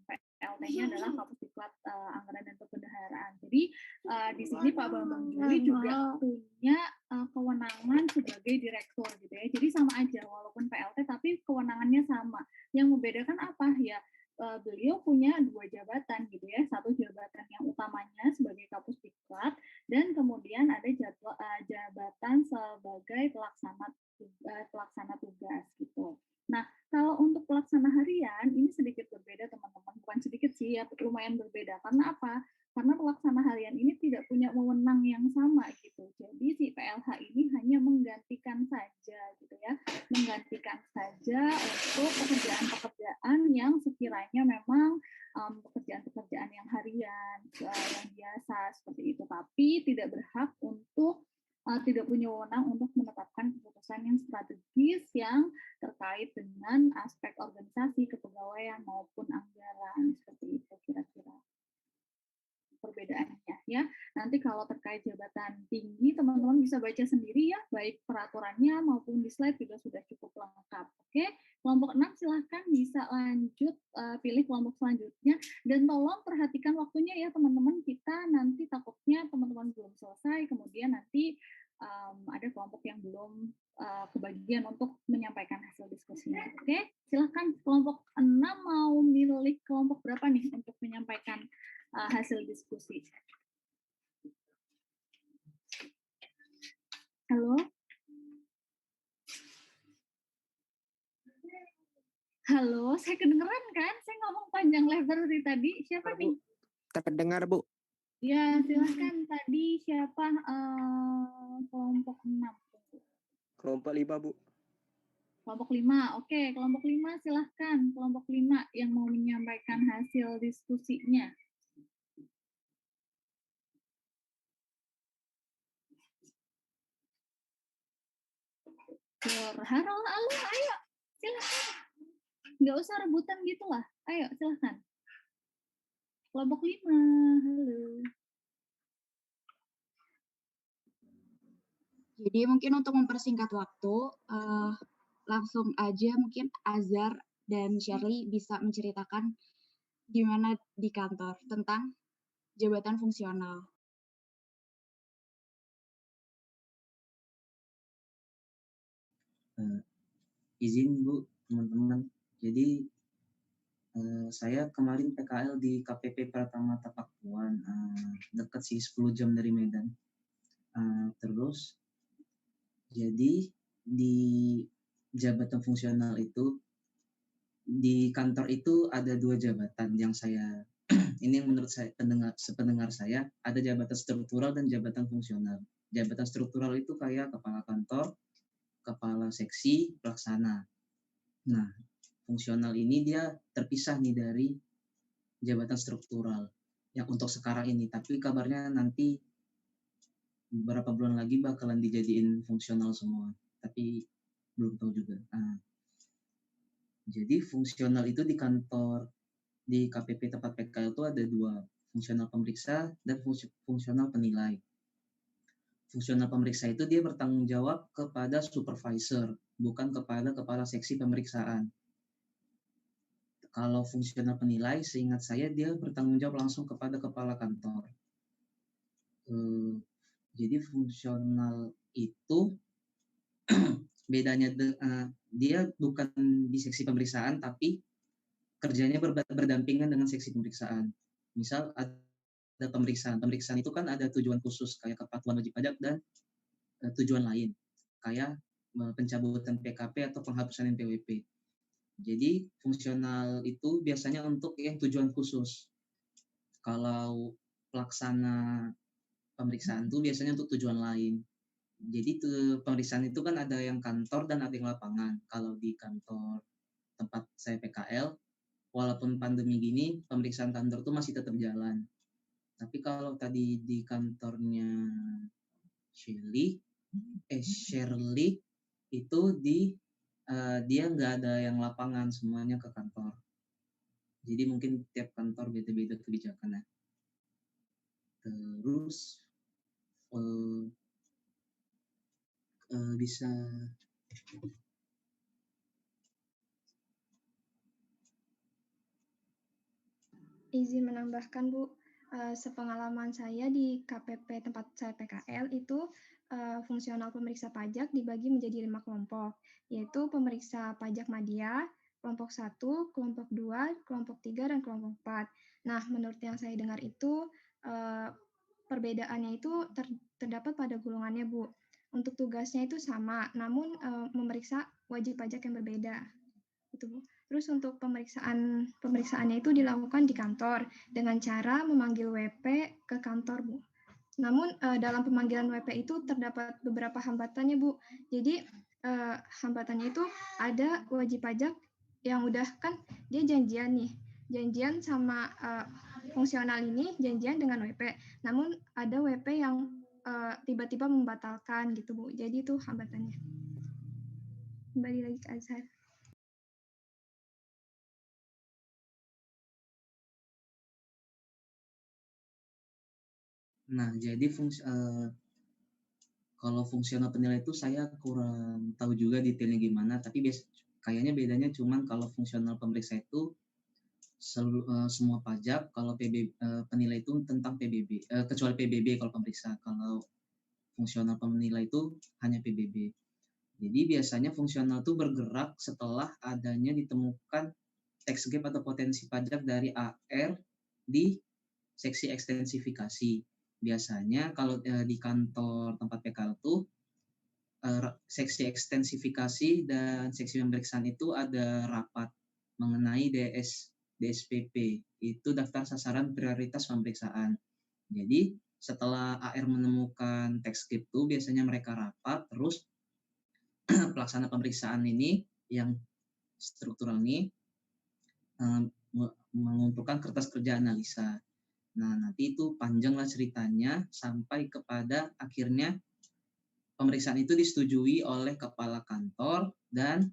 PLT-nya adalah Kapusdiklat Anggaran dan Perbendaharaan. Jadi di sini Pak Bambang Juli juga punya kewenangan sebagai direktur gitu ya. Jadi sama aja walaupun PLT tapi kewenangannya sama. Yang membedakan apa ya? Beliau punya 2 jabatan gitu ya, satu jabatan yang utamanya sebagai Kapusdiklat dan kemudian ada jabatan sebagai pelaksana tugas gitu. Nah, kalau untuk pelaksana harian ini sedikit berbeda teman-teman, bukan sedikit sih ya, lumayan berbeda. Karena apa? Karena pelaksana harian ini tidak punya wewenang yang sama gitu. Jadi si PLH ini hanya menggantikan saja gitu ya, menggantikan saja untuk pekerjaan-pekerjaan yang sekiranya memang pekerjaan-pekerjaan yang harian, yang biasa seperti itu, tapi tidak berhak untuk tidak punya wewenang untuk menetapkan keputusan yang strategis yang terkait dengan aspek organisasi, kepegawaian maupun anggaran, seperti itu kira-kira perbedaannya ya. Nanti kalau terkait jabatan tinggi teman-teman bisa baca sendiri ya, baik peraturannya maupun di slide juga sudah cukup lengkap. Oke, kelompok 6 silahkan bisa lanjut pilih kelompok selanjutnya, dan tolong perhatikan waktunya ya teman-teman, kita nanti takutnya teman-teman belum selesai kemudian nanti ada kelompok yang belum kebagian untuk menyampaikan hasil diskusinya. Oke, silahkan kelompok 6 mau milih kelompok berapa nih untuk menyampaikan hasil diskusi. Halo? Halo, saya kedengeran kan? Saya ngomong panjang lebar dari tadi. Siapa nih? Terdengar, Bu. Ya, silahkan. Tadi siapa kelompok 6? Kelompok 5, Bu. Kelompok 5, oke. Kelompok 5 silahkan. Kelompok 5 yang mau menyampaikan hasil diskusinya. Halo, ayo, silahkan. Nggak usah rebutan gitu lah. Ayo, silahkan. Kelompok 5, halo. Jadi mungkin untuk mempersingkat waktu, langsung aja mungkin Azhar dan Shirley bisa menceritakan gimana di kantor tentang jabatan fungsional. Izin Bu, teman-teman. Jadi saya kemarin PKL di KPP Pratama Tapakuan, dekat sih 10 jam dari Medan. Terus jadi di jabatan fungsional itu, di kantor itu ada 2 jabatan yang saya ini menurut saya sependengar saya, ada jabatan struktural dan jabatan fungsional. Jabatan struktural itu kayak kepala kantor, kepala seksi, pelaksana. Nah, fungsional ini dia terpisah nih dari jabatan struktural yang untuk sekarang ini, tapi kabarnya nanti beberapa bulan lagi bakalan dijadiin fungsional semua, tapi belum tahu juga. Jadi fungsional itu di kantor, di KPP tempat PKL itu ada 2, fungsional pemeriksa dan fungsional penilai. Fungsional pemeriksa itu dia bertanggung jawab kepada supervisor, bukan kepada kepala seksi pemeriksaan. Kalau fungsional penilai, seingat saya dia bertanggung jawab langsung kepada kepala kantor. Jadi fungsional itu bedanya dia bukan di seksi pemeriksaan, tapi kerjanya berdampingan dengan seksi pemeriksaan. Misal ada pemeriksaan itu kan ada tujuan khusus kayak kepatuhan wajib pajak dan tujuan lain kayak pencabutan PKP atau penghapusan NPWP. Jadi fungsional itu biasanya untuk yang tujuan khusus. Kalau pelaksana pemeriksaan itu biasanya untuk tujuan lain. Jadi pemeriksaan itu kan ada yang kantor dan ada yang lapangan. Kalau di kantor tempat saya PKL, walaupun pandemi gini, pemeriksaan kantor itu masih tetap jalan. Tapi kalau tadi di kantornya Shirley itu dia nggak ada yang lapangan, semuanya ke kantor. Jadi mungkin tiap kantor beda-beda kebijakannya. Terus bisa izin menambahkan Bu, sepengalaman saya di KPP tempat saya PKL itu fungsional pemeriksa pajak dibagi menjadi 5 kelompok, yaitu pemeriksa pajak madya, kelompok 1, kelompok 2, kelompok 3, dan kelompok 4. Nah, menurut yang saya dengar itu perbedaannya itu terdapat pada golongannya Bu. Untuk tugasnya itu sama, namun memeriksa wajib pajak yang berbeda. Itu Bu. Terus untuk pemeriksaannya itu dilakukan di kantor dengan cara memanggil WP ke kantor, Bu. Namun dalam pemanggilan WP itu terdapat beberapa hambatannya, Bu. Jadi hambatannya itu ada wajib pajak yang udah kan dia janjian sama fungsional ini, janjian dengan WP. Namun ada WP yang tiba-tiba membatalkan gitu, Bu. Jadi itu hambatannya. Kembali lagi ke Azhar. Nah, jadi kalau fungsional penilai itu saya kurang tahu juga detailnya gimana, tapi kayaknya bedanya cuman kalau fungsional pemeriksa itu semua pajak, kalau penilai itu tentang PBB, kecuali PBB kalau pemeriksa. Kalau fungsional penilai itu hanya PBB. Jadi biasanya fungsional itu bergerak setelah adanya ditemukan tax gap atau potensi pajak dari AR di seksi ekstensifikasi. Biasanya kalau di kantor tempat PKL itu seksi ekstensifikasi dan seksi pemeriksaan itu ada rapat mengenai DSPP, itu daftar sasaran prioritas pemeriksaan. Jadi setelah AR menemukan tax gap itu biasanya mereka rapat, terus pelaksana pemeriksaan ini yang struktural ini mengumpulkan kertas kerja analisa. Nah, nanti itu panjanglah ceritanya sampai kepada akhirnya pemeriksaan itu disetujui oleh kepala kantor dan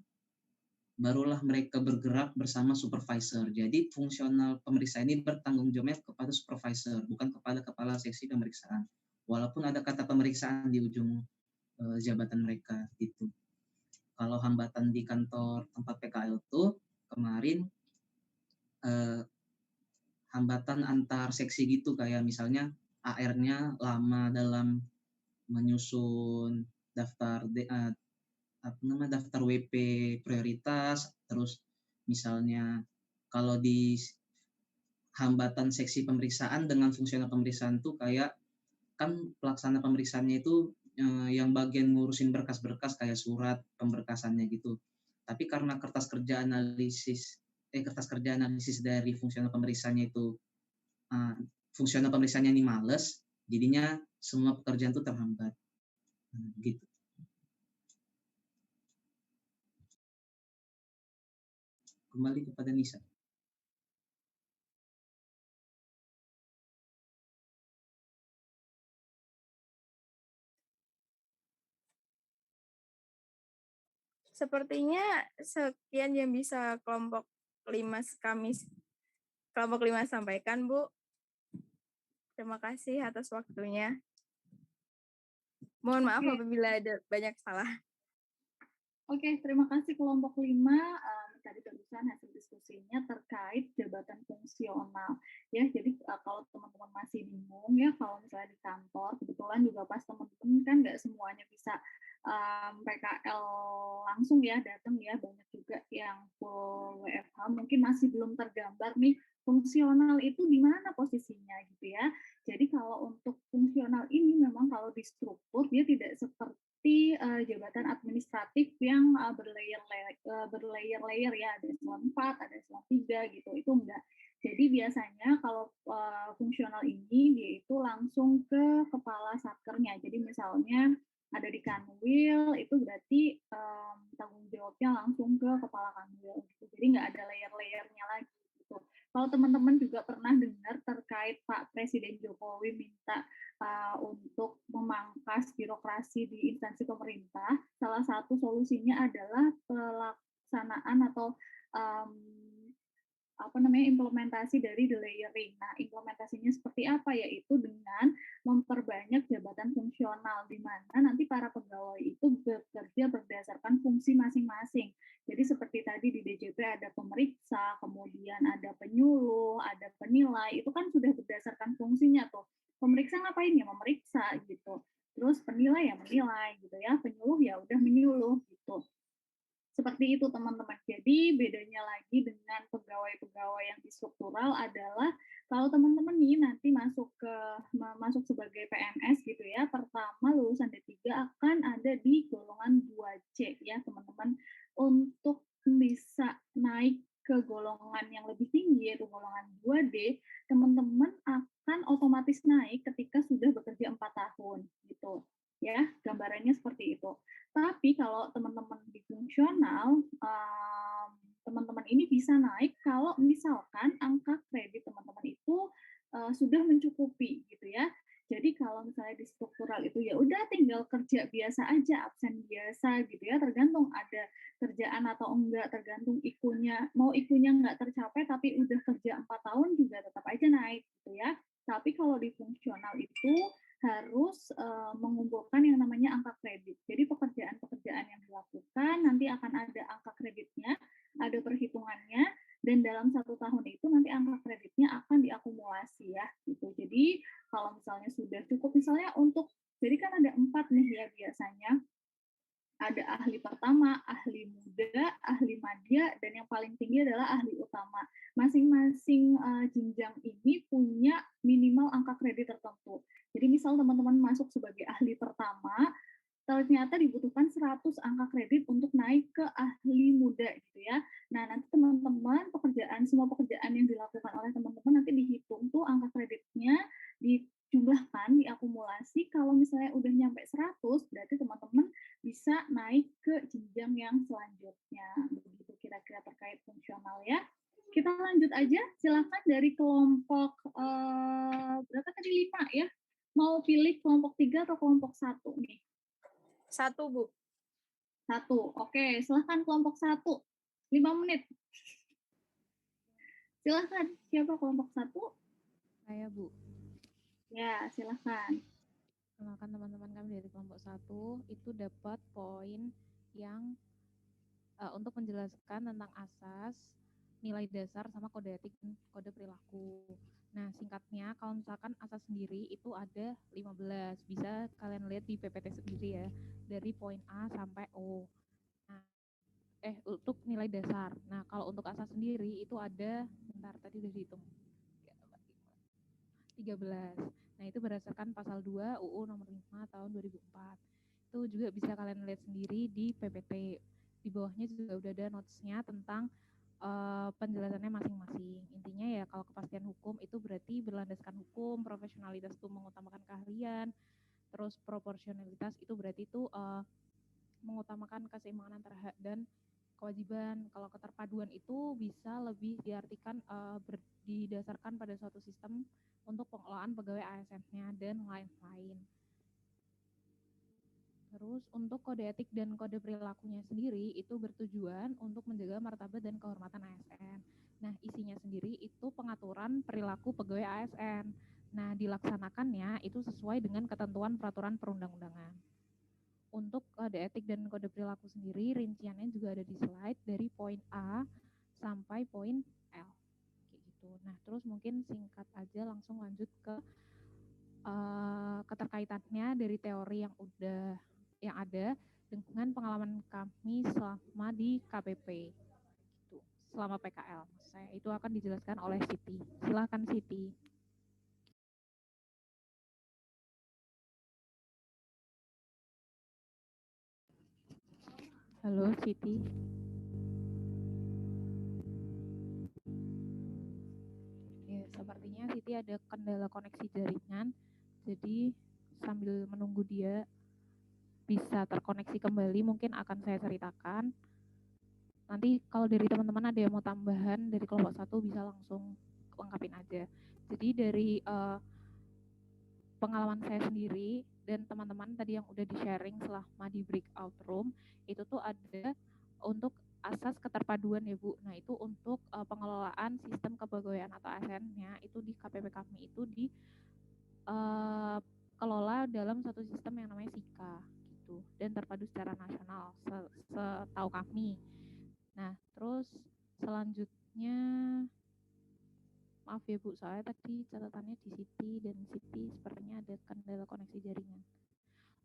barulah mereka bergerak bersama supervisor. Jadi fungsional pemeriksaan ini bertanggung jawabnya kepada supervisor, bukan kepada kepala seksi pemeriksaan. Walaupun ada kata pemeriksaan di ujung jabatan mereka gitu. Kalau hambatan di kantor tempat PKL itu kemarin hambatan antar seksi gitu, kayak misalnya AR-nya lama dalam menyusun daftar daftar WP prioritas, terus misalnya kalau di hambatan seksi pemeriksaan dengan fungsional pemeriksaan tuh kayak kan pelaksana pemeriksaannya itu yang bagian ngurusin berkas-berkas kayak surat pemberkasannya gitu. Tapi karena kertas kerja analisis dari fungsional pemeriksaannya itu fungsional pemeriksaannya ini males, jadinya semua pekerjaan itu terhambat. Gitu. Kembali kepada Nisa. Sepertinya sekian yang bisa kelompok 5 sampaikan, Bu. Terima kasih atas waktunya. Mohon maaf apabila ada banyak salah. Oke, terima kasih kelompok 5. Tadi barusan hasil diskusinya terkait jabatan fungsional. Ya, jadi kalau teman-teman masih bingung ya, kalau misalnya di kantor, kebetulan juga pas teman-teman kan nggak semuanya bisa PKL langsung ya datang ya, banyak juga yang full WFH, mungkin masih belum tergambar nih fungsional itu di mana posisinya gitu ya. Jadi kalau untuk fungsional ini memang kalau di struktur dia tidak seperti jabatan administratif yang berlayer-layer ya, ada eselon 4, ada eselon 3 gitu, itu enggak. Jadi biasanya kalau fungsional ini dia itu langsung ke kepala satkernya. Jadi misalnya ada di Kanwil, itu berarti tanggung jawabnya langsung ke kepala Kanwil gitu. Jadi nggak ada layer-layernya lagi gitu. Kalau teman-teman juga pernah dengar terkait Pak Presiden Jokowi minta untuk memangkas birokrasi di instansi pemerintah, salah satu solusinya adalah pelaksanaan atau implementasi dari delayering. Nah, implementasinya seperti apa? Yaitu dengan memperbanyak jabatan fungsional, di mana nanti para pegawai itu bekerja berdasarkan fungsi masing-masing. Jadi seperti tadi di DJP ada pemeriksa, kemudian ada penyuluh, ada penilai, itu kan sudah berdasarkan fungsinya tuh. Pemeriksa ngapain ya? Memeriksa gitu. Terus penilai ya menilai gitu ya, penyuluh ya udah menyuluh gitu. Seperti itu teman-teman. Jadi bedanya lagi dengan pegawai-pegawai yang di struktural adalah kalau teman-teman nih nanti masuk sebagai PNS gitu ya, pertama lulusan D3 akan ada di golongan 2C ya teman-teman. Untuk bisa naik ke golongan yang lebih tinggi yaitu golongan 2D, teman-teman akan otomatis naik ketika sudah bekerja 4 tahun gitu. Ya, gambarannya seperti itu. Tapi kalau teman-teman di fungsional, teman-teman ini bisa naik kalau misalkan angka kredit teman-teman itu sudah mencukupi gitu ya. Jadi kalau misalnya di struktural itu ya udah tinggal kerja biasa aja, absen biasa gitu ya, tergantung ada kerjaan atau enggak, tergantung IKU-nya, mau IKU-nya enggak tercapai tapi udah kerja 4 tahun juga tetap aja naik gitu ya. Tapi kalau di fungsional itu harus mengumpulkan yang namanya angka kredit. Jadi pekerjaan-pekerjaan yang dilakukan nanti akan ada angka kreditnya, ada perhitungannya, dan dalam 1 tahun itu nanti angka kreditnya akan diakumulasi ya. Gitu. Jadi kalau misalnya sudah cukup, misalnya untuk, jadi kan ada 4 nih ya biasanya. Ada ahli pertama, ahli muda, ahli madya, dan yang paling tinggi adalah ahli utama. Masing-masing jenjang ini punya minimal angka kredit tertentu. Jadi misal teman-teman masuk sebagai ahli pertama, ternyata dibutuhkan 100 angka kredit untuk naik ke ahli muda gitu ya. Nah, nanti teman-teman semua pekerjaan yang dilakukan oleh teman-teman nanti dihitung tuh angka kreditnya, dijumlahkan, diakumulasi. Kalau misalnya udah nyampe 100, berarti teman-teman bisa naik ke jenjang yang selanjutnya. tidak terkait fungsional ya. Kita lanjut aja, silakan dari kelompok berapa tadi 5 ya? Mau pilih kelompok 3 atau kelompok 1 nih? 1, Bu. 1, oke, silakan kelompok 1, 5 menit. Silakan, siapa kelompok 1? Saya, Bu. Ya, silakan. Kenalkan teman-teman kami dari kelompok 1 itu dapat poin yang untuk menjelaskan tentang asas, nilai dasar, sama kode etik dan kode perilaku. Nah, singkatnya kalau misalkan asas sendiri itu ada 15. Bisa kalian lihat di PPT sendiri ya, dari poin A sampai O. Nah, untuk nilai dasar. Nah, kalau untuk asas sendiri itu ada, bentar tadi udah dihitung. 13. Nah, itu berdasarkan pasal 2 UU nomor 5 tahun 2004. Itu juga bisa kalian lihat sendiri di PPT. Di bawahnya juga udah ada notes-nya tentang penjelasannya masing-masing. Intinya ya kalau kepastian hukum itu berarti berlandaskan hukum, profesionalitas itu mengutamakan keahlian, terus proporsionalitas itu berarti itu mengutamakan keseimbangan antara hak dan kewajiban. Kalau keterpaduan itu bisa lebih diartikan didasarkan pada suatu sistem untuk pengelolaan pegawai ASN-nya dan lain-lain. Terus untuk kode etik dan kode perilakunya sendiri itu bertujuan untuk menjaga martabat dan kehormatan ASN. Nah, isinya sendiri itu pengaturan perilaku pegawai ASN. Nah, dilaksanakannya itu sesuai dengan ketentuan peraturan perundang-undangan. Untuk kode etik dan kode perilaku sendiri, rinciannya juga ada di slide dari poin A sampai poin L. Kayak gitu. Nah, terus mungkin singkat aja langsung lanjut ke keterkaitannya dari teori yang ada dengan pengalaman kami selama di KPP. Gitu. Selama PKL. Saya itu akan dijelaskan oleh Siti. Silakan Siti. Halo Siti. Ya, sepertinya Siti ada kendala koneksi jaringan. Jadi sambil menunggu dia bisa terkoneksi kembali, mungkin akan saya ceritakan. Nanti kalau dari teman-teman ada yang mau tambahan dari kelompok 1 bisa langsung lengkapin aja. Jadi dari pengalaman saya sendiri dan teman-teman tadi yang udah di-sharing selama di breakout room, itu tuh ada untuk asas keterpaduan ya Bu. Nah itu untuk pengelolaan sistem kepegawaian atau ASN-nya itu di KPP kami itu kelola dalam satu sistem yang namanya SIKA gitu dan terpadu secara nasional setahu kami. Nah, terus selanjutnya maaf ya Bu, soalnya tadi catatannya di Siti dan Siti sepertinya ada kendala koneksi jaringan.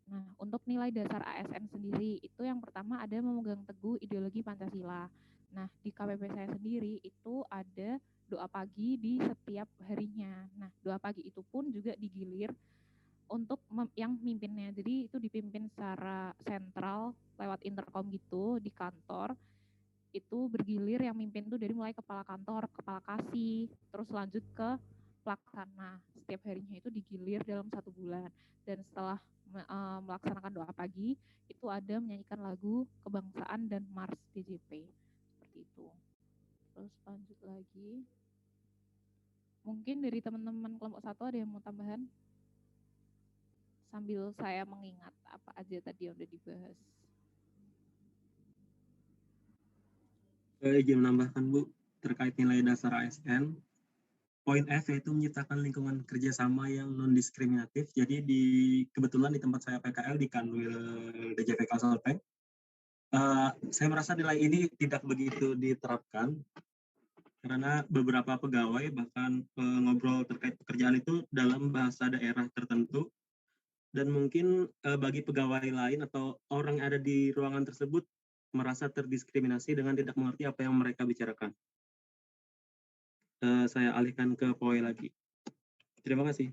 Nah, untuk nilai dasar ASN sendiri itu yang pertama ada memegang teguh ideologi Pancasila. Nah, di KPP saya sendiri itu ada doa pagi di setiap harinya. Nah, doa pagi itu pun juga digilir untuk yang mimpinnya. Jadi itu dipimpin secara sentral lewat intercom gitu di kantor. Itu bergilir yang mimpin tuh dari mulai kepala kantor, kepala kasih, terus lanjut ke pelaksana. Setiap harinya itu digilir dalam 1 bulan. Dan setelah melaksanakan doa pagi, itu ada menyanyikan lagu kebangsaan dan Mars DJP. Seperti itu. Terus lanjut lagi. Mungkin dari teman-teman kelompok 1 ada yang mau tambahan? Sambil saya mengingat apa aja tadi yang udah dibahas. Saya izin menambahkan Bu, terkait nilai dasar ASN. Poin F yaitu menciptakan lingkungan kerjasama yang non-diskriminatif. Jadi kebetulan di tempat saya PKL di Kanwil DJP Kalsel, saya merasa nilai ini tidak begitu diterapkan karena beberapa pegawai bahkan ngobrol terkait pekerjaan itu dalam bahasa daerah tertentu, dan mungkin bagi pegawai lain atau orang yang ada di ruangan tersebut merasa terdiskriminasi dengan tidak mengerti apa yang mereka bicarakan. Saya alihkan ke poin lagi. Terima kasih.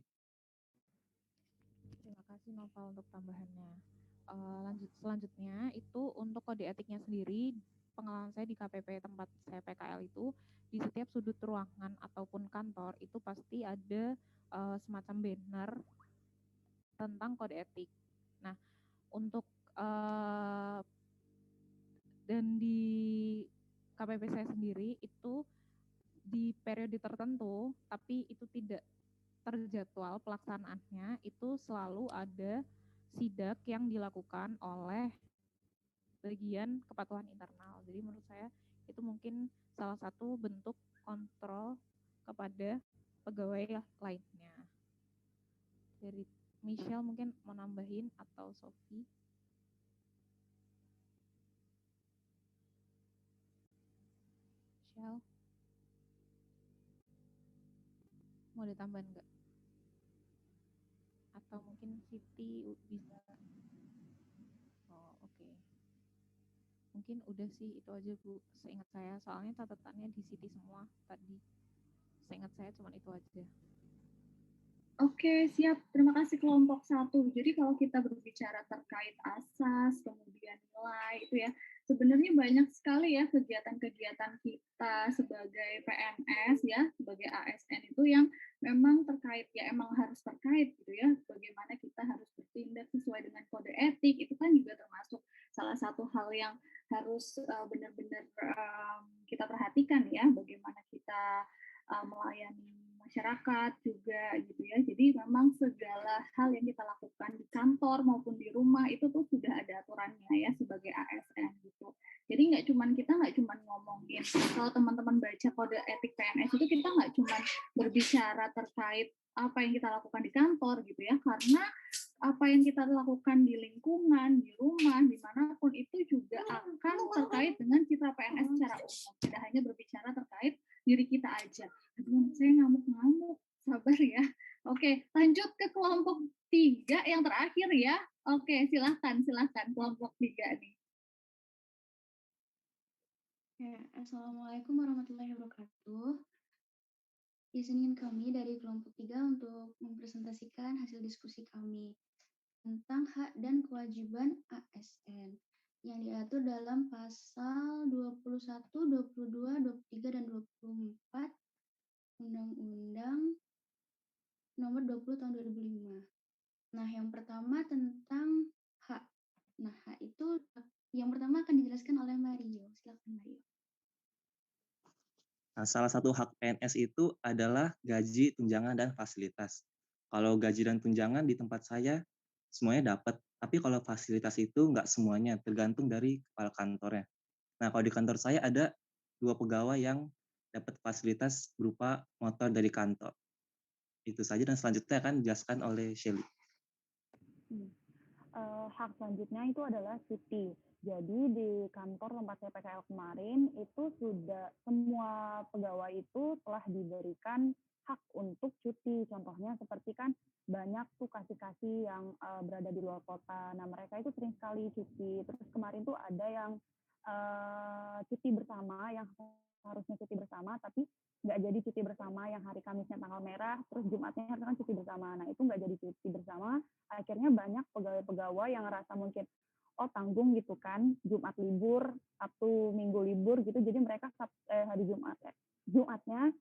Terima kasih Noval untuk tambahannya. Selanjutnya itu untuk kode etiknya sendiri, pengalaman saya di KPP tempat saya PKL itu di setiap sudut ruangan ataupun kantor itu pasti ada semacam banner tentang kode etik. Nah, untuk dan di KPP saya sendiri itu di periode tertentu, tapi itu tidak terjadwal pelaksanaannya, itu selalu ada sidak yang dilakukan oleh bagian kepatuhan internal. Jadi menurut saya itu mungkin salah satu bentuk kontrol kepada pegawai lainnya. Dari Michelle mungkin mau nambahin atau Sophie? Michelle? Mau ditambahin nggak? Atau mungkin Siti bisa? Oh, oke. Mungkin udah sih itu aja Bu, seingat saya. Soalnya catatannya di Siti semua tadi. Seingat saya cuma itu aja. Oke, siap. Terima kasih kelompok 1. Jadi kalau kita berbicara terkait asas, kemudian nilai, itu ya, sebenarnya banyak sekali ya kegiatan-kegiatan kita sebagai PNS ya, sebagai ASN itu yang memang terkait, ya emang harus terkait gitu ya, bagaimana kita harus bertindak sesuai dengan kode etik, itu kan juga termasuk salah satu hal yang harus benar-benar kita perhatikan ya, bagaimana kita melayani masyarakat juga gitu ya. Jadi memang segala hal yang kita lakukan di kantor maupun di rumah itu tuh sudah ada aturannya ya sebagai ASN gitu. Jadi kita nggak cuman ngomongin, kalau teman-teman baca kode etik PNS itu kita nggak cuman berbicara terkait apa yang kita lakukan di kantor gitu ya, karena apa yang kita lakukan di lingkungan, di rumah, dimanapun itu juga akan terkait dengan citra PNS secara umum. Tidak hanya berbicara terkait diri kita aja. Aduh, saya ngamuk-ngamuk, sabar ya. Oke, lanjut ke kelompok 3 yang terakhir ya. Oke, silahkan kelompok 3 nih. Ya, Assalamualaikum warahmatullahi wabarakatuh. Izinkan kami dari kelompok 3 untuk mempresentasikan hasil diskusi kami tentang hak dan kewajiban ASN yang diatur dalam pasal 21, 22, 23, dan 24 Undang-Undang Nomor 20 Tahun 2005. Nah, yang pertama tentang hak. Nah, hak itu yang pertama akan dijelaskan oleh Mario. Silakan Mario. Nah, salah satu hak PNS itu adalah gaji, tunjangan, dan fasilitas. Kalau gaji dan tunjangan di tempat saya semuanya dapat, tapi kalau fasilitas itu nggak semuanya, tergantung dari kepala kantornya. Nah, kalau di kantor saya ada 2 pegawai yang dapat fasilitas berupa motor dari kantor. Itu saja, dan selanjutnya akan dijelaskan oleh Shelly. Hak selanjutnya itu adalah cuti. Jadi di kantor tempat saya PKL kemarin itu sudah semua pegawai itu telah diberikan hak untuk cuti. Contohnya seperti kan banyak tuh kasih-kasih yang berada di luar kota. Nah mereka itu sering sekali cuti. Terus kemarin tuh ada yang cuti bersama, yang harusnya cuti bersama tapi nggak jadi cuti bersama, yang hari Kamisnya tanggal merah, terus Jumatnya harusnya kan cuti bersama. Nah itu nggak jadi cuti bersama. Akhirnya banyak pegawai-pegawai yang ngerasa mungkin oh tanggung gitu kan, Jumat libur, Sabtu Minggu libur gitu, jadi mereka hari Jumatnya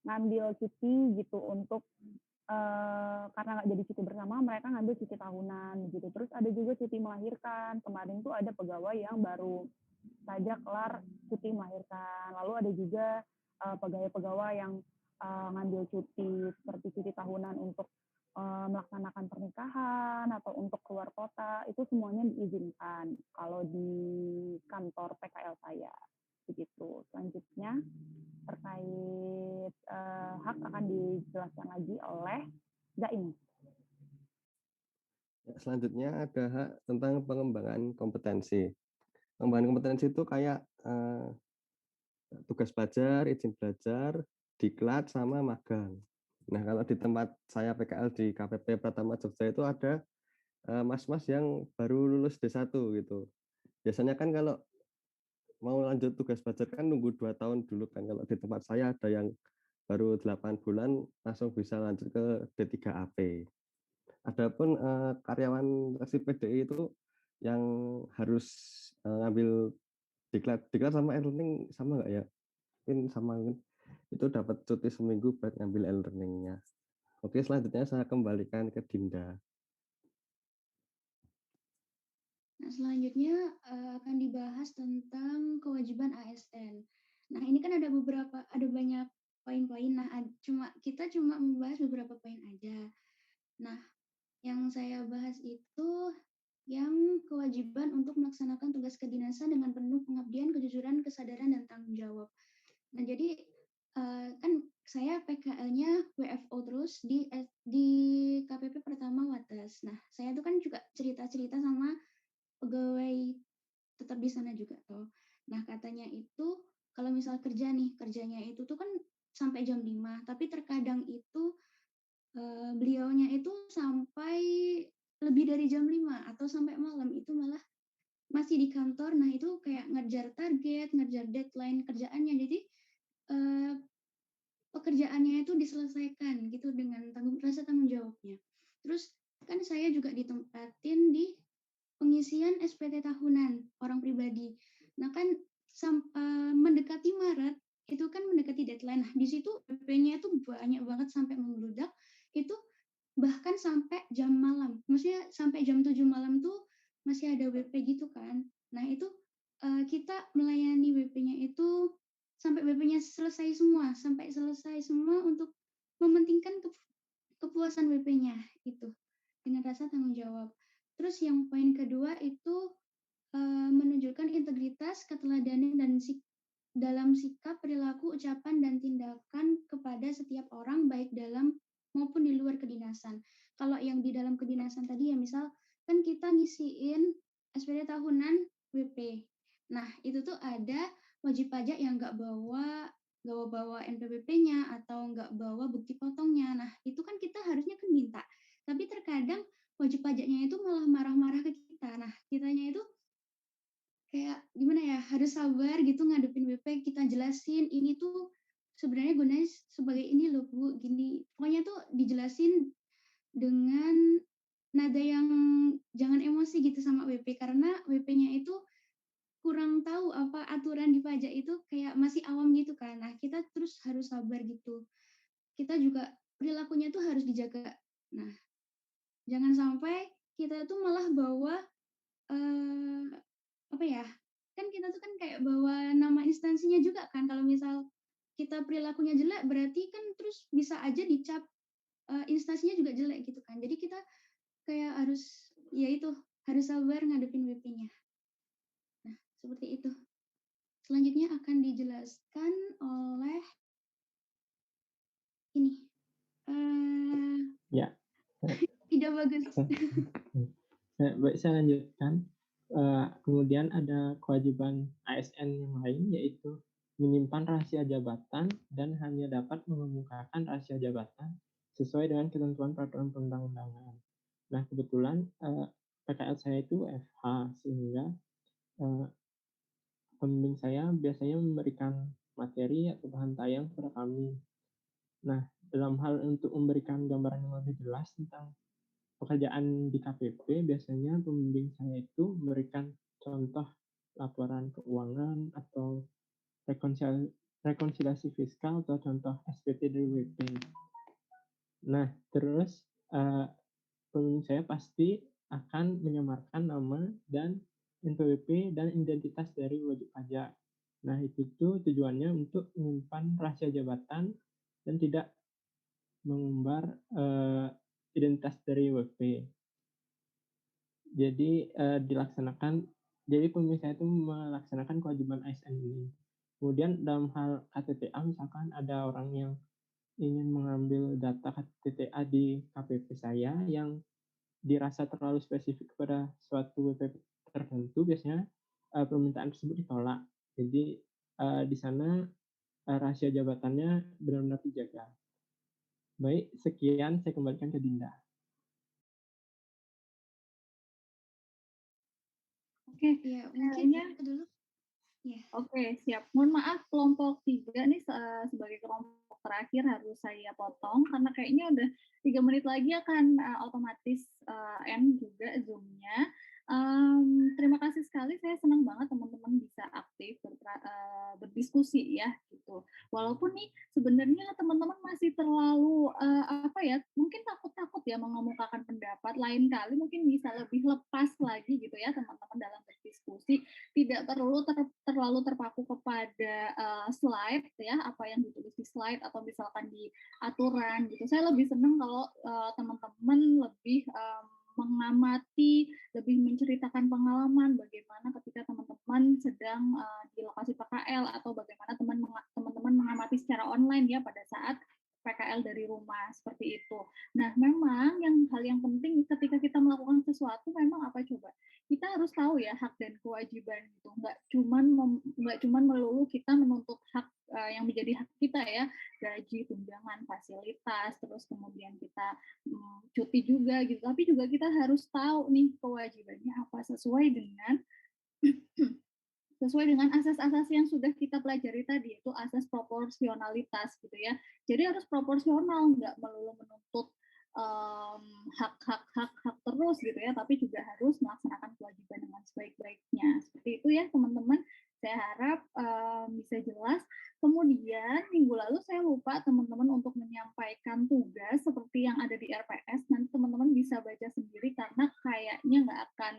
ngambil cuti gitu untuk karena nggak jadi cuti bersama, mereka ngambil cuti tahunan gitu. Terus ada juga cuti melahirkan. Kemarin tuh ada pegawai yang baru saja kelar cuti melahirkan. Lalu ada juga pegawai-pegawai yang ngambil cuti seperti cuti tahunan untuk melaksanakan pernikahan atau untuk keluar kota, itu semuanya diizinkan kalau di kantor PKL saya. Begitu. Selanjutnya terkait hak akan dijelaskan lagi oleh Zain. Selanjutnya ada hak tentang pengembangan kompetensi. Pengembangan kompetensi itu kayak tugas belajar, izin belajar, diklat, sama magang. Nah, kalau di tempat saya PKL di KPP Pratama Jogja itu ada mas-mas yang baru lulus D1 gitu. Biasanya kan kalau mau lanjut tugas belajar kan nunggu 2 tahun dulu kan. Kalau di tempat saya ada yang baru 8 bulan langsung bisa lanjut ke D3AP. Adapun karyawan seleksi PDI itu yang harus ngambil diklat sama e-learning sama nggak ya? Mungkin sama kan? Itu dapat cuti seminggu buat ngambil e-learningnya. Oke, selanjutnya saya kembalikan ke Dinda. Nah, selanjutnya akan dibahas tentang kewajiban ASN. Nah, ini kan ada banyak poin-poin. Nah, kita cuma membahas beberapa poin aja. Nah, yang saya bahas itu yang kewajiban untuk melaksanakan tugas kedinasan dengan penuh pengabdian, kejujuran, kesadaran, dan tanggung jawab. Nah, jadi kan saya PKL-nya WFO terus di KPP Pertama Wates. Nah, saya tuh kan juga cerita-cerita sama pegawai tetap di sana juga tuh. Nah, katanya itu kalau misal kerjanya itu tuh kan sampai jam 5, tapi terkadang itu beliaunya itu sampai lebih dari jam 5 atau sampai malam itu malah masih di kantor. Nah, itu kayak ngejar target, ngejar deadline kerjaannya. Jadi pekerjaannya itu diselesaikan gitu dengan rasa tanggung jawabnya. Terus kan saya juga ditempatin di pengisian SPT tahunan orang pribadi. Nah kan mendekati Maret itu kan mendekati deadline. Nah di situ PP-nya itu banyak banget sampai membludak. Itu bahkan sampai jam malam. Maksudnya sampai jam 7 malam tuh masih ada WP gitu kan. Nah itu kita melayani WP-nya itu sampai WP-nya selesai semua untuk mementingkan kepuasan WP-nya itu dengan rasa tanggung jawab. Terus yang poin kedua itu menunjukkan integritas, keteladanan dan dalam sikap, perilaku, ucapan dan tindakan kepada setiap orang baik dalam maupun di luar kedinasan. Kalau yang di dalam kedinasan tadi ya misal kan kita ngisiin SPT tahunan WP. Nah, itu tuh ada wajib pajak yang nggak bawa NPWP-nya atau nggak bawa bukti potongnya. Nah, itu kan kita harusnya kan minta. Tapi terkadang wajib pajaknya itu malah marah-marah ke kita. Nah, kitanya itu kayak gimana ya, harus sabar gitu ngadepin WP, kita jelasin ini tuh sebenarnya gunanya sebagai ini loh Bu, gini. Pokoknya tuh dijelasin dengan nada yang jangan emosi gitu sama WP, karena WP-nya itu kurang tahu apa aturan di pajak itu, kayak masih awam gitu kan. Nah, kita terus harus sabar gitu. Kita juga perilakunya tuh harus dijaga. Nah, jangan sampai kita tuh malah bawa apa ya? Kan kita tuh kan kayak bawa nama instansinya juga kan. Kalau misal kita perilakunya jelek berarti kan terus bisa aja dicap instansinya juga jelek gitu kan. Jadi kita kayak harus ya itu harus sabar ngadepin WP-nya. Nah, seperti itu. Selanjutnya akan dijelaskan oleh ini. Ya. Tidak bagus. Baik, saya lanjutkan. Kemudian ada kewajiban ASN yang lain, yaitu menyimpan rahasia jabatan dan hanya dapat mengemukakan rahasia jabatan sesuai dengan ketentuan peraturan perundang-undangan. Nah, kebetulan PKL saya itu FH, sehingga pembimbing saya biasanya memberikan materi atau bahan tayang kepada kami. Nah, dalam hal untuk memberikan gambaran yang lebih jelas tentang pekerjaan di KPP, biasanya pembimbing saya itu memberikan contoh laporan keuangan atau rekonsiliasi fiskal atau contoh SPT dari WP. Nah, terus pembimbing saya pasti akan menyamarkan nama dan NPWP dan identitas dari wajib pajak. Nah, itu tuh tujuannya untuk menyimpan rahasia jabatan dan tidak mengumbar identitas dari WP. Jadi jadi pembimbing saya itu melaksanakan kewajiban ASN ini. Kemudian dalam hal KTTA, misalkan ada orang yang ingin mengambil data KTTA di KPP saya yang dirasa terlalu spesifik pada suatu WP tertentu, biasanya permintaan tersebut ditolak. Jadi di sana rahasia jabatannya benar-benar dijaga. Baik, sekian saya kembalikan ke Dinda. Oke, ya, mungkin kayaknya dulu. Ya. Oke, siap. Mohon maaf kelompok 3 nih sebagai kelompok terakhir harus saya potong karena kayaknya udah 3 menit lagi akan otomatis end juga Zoom-nya. Terima kasih sekali, saya senang banget teman-teman bisa aktif berdiskusi ya gitu. gitu. Walaupun nih sebenarnya teman-teman masih terlalu mungkin takut-takut ya mengemukakan pendapat. Lain kali mungkin bisa lebih lepas lagi gitu ya teman-teman dalam berdiskusi. Tidak perlu terlalu terpaku kepada slide ya, apa yang ditulis di slide atau misalkan di aturan gitu. Saya lebih senang kalau teman-teman lebih mengamati, lebih menceritakan pengalaman bagaimana ketika teman-teman sedang di lokasi PKL atau bagaimana teman-teman mengamati secara online ya pada saat PKL dari rumah seperti itu. Nah, memang hal yang penting ketika kita melakukan sesuatu memang apa coba? Kita harus tahu ya hak dan kewajiban gitu. Nggak cuman melulu kita menuntut hak yang menjadi hak kita ya, gaji, tunjangan, fasilitas, terus kemudian kita cuti juga gitu. Tapi juga kita harus tahu nih kewajibannya apa sesuai dengan asas-asas yang sudah kita pelajari tadi, itu asas proporsionalitas gitu ya. Jadi harus proporsional, nggak melulu menuntut hak terus gitu ya, tapi juga harus melaksanakan kewajiban dengan sebaik-baiknya. Seperti itu ya teman-teman. Saya harap bisa jelas. Kemudian minggu lalu saya lupa teman-teman untuk menyampaikan tugas seperti yang ada di RPS. Nanti teman-teman bisa baca sendiri karena kayaknya nggak akan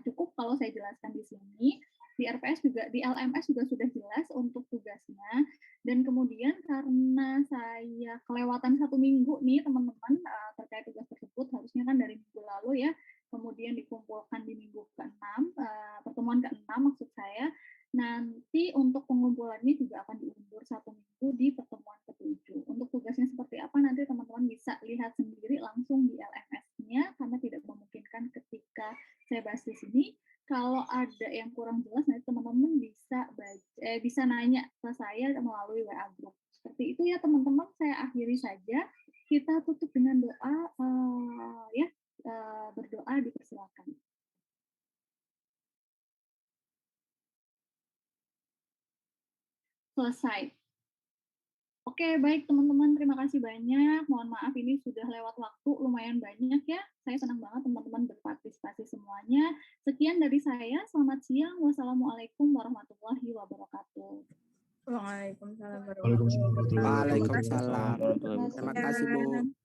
cukup kalau saya jelaskan di sini. Di RPS juga, di LMS juga sudah jelas untuk tugasnya. Dan kemudian karena saya kelewatan 1 minggu nih teman-teman terkait tugas tersebut, harusnya kan dari minggu lalu ya, kemudian dikumpulkan di minggu ke-6, pertemuan ke-6 maksud saya. Nanti untuk pengumpulannya juga akan diundur 1 minggu di pertemuan ke-7. Untuk tugasnya seperti apa nanti teman-teman bisa lihat sendiri langsung di LMS-nya karena tidak memungkinkan ketika saya bahas di sini. Kalau ada yang kurang jelas nanti teman-teman bisa nanya ke saya melalui WA group. Seperti itu ya teman-teman, saya akhiri saja. Kita tutup dengan doa berdoa dipersilakan. Selesai. Oke, baik teman-teman, terima kasih banyak. Mohon maaf ini sudah lewat waktu lumayan banyak ya. Saya senang banget teman-teman berpartisipasi semuanya. Sekian dari saya, selamat siang. Wassalamualaikum warahmatullahi wabarakatuh. Waalaikumsalam Waalaikumsalam. Terima kasih Bu.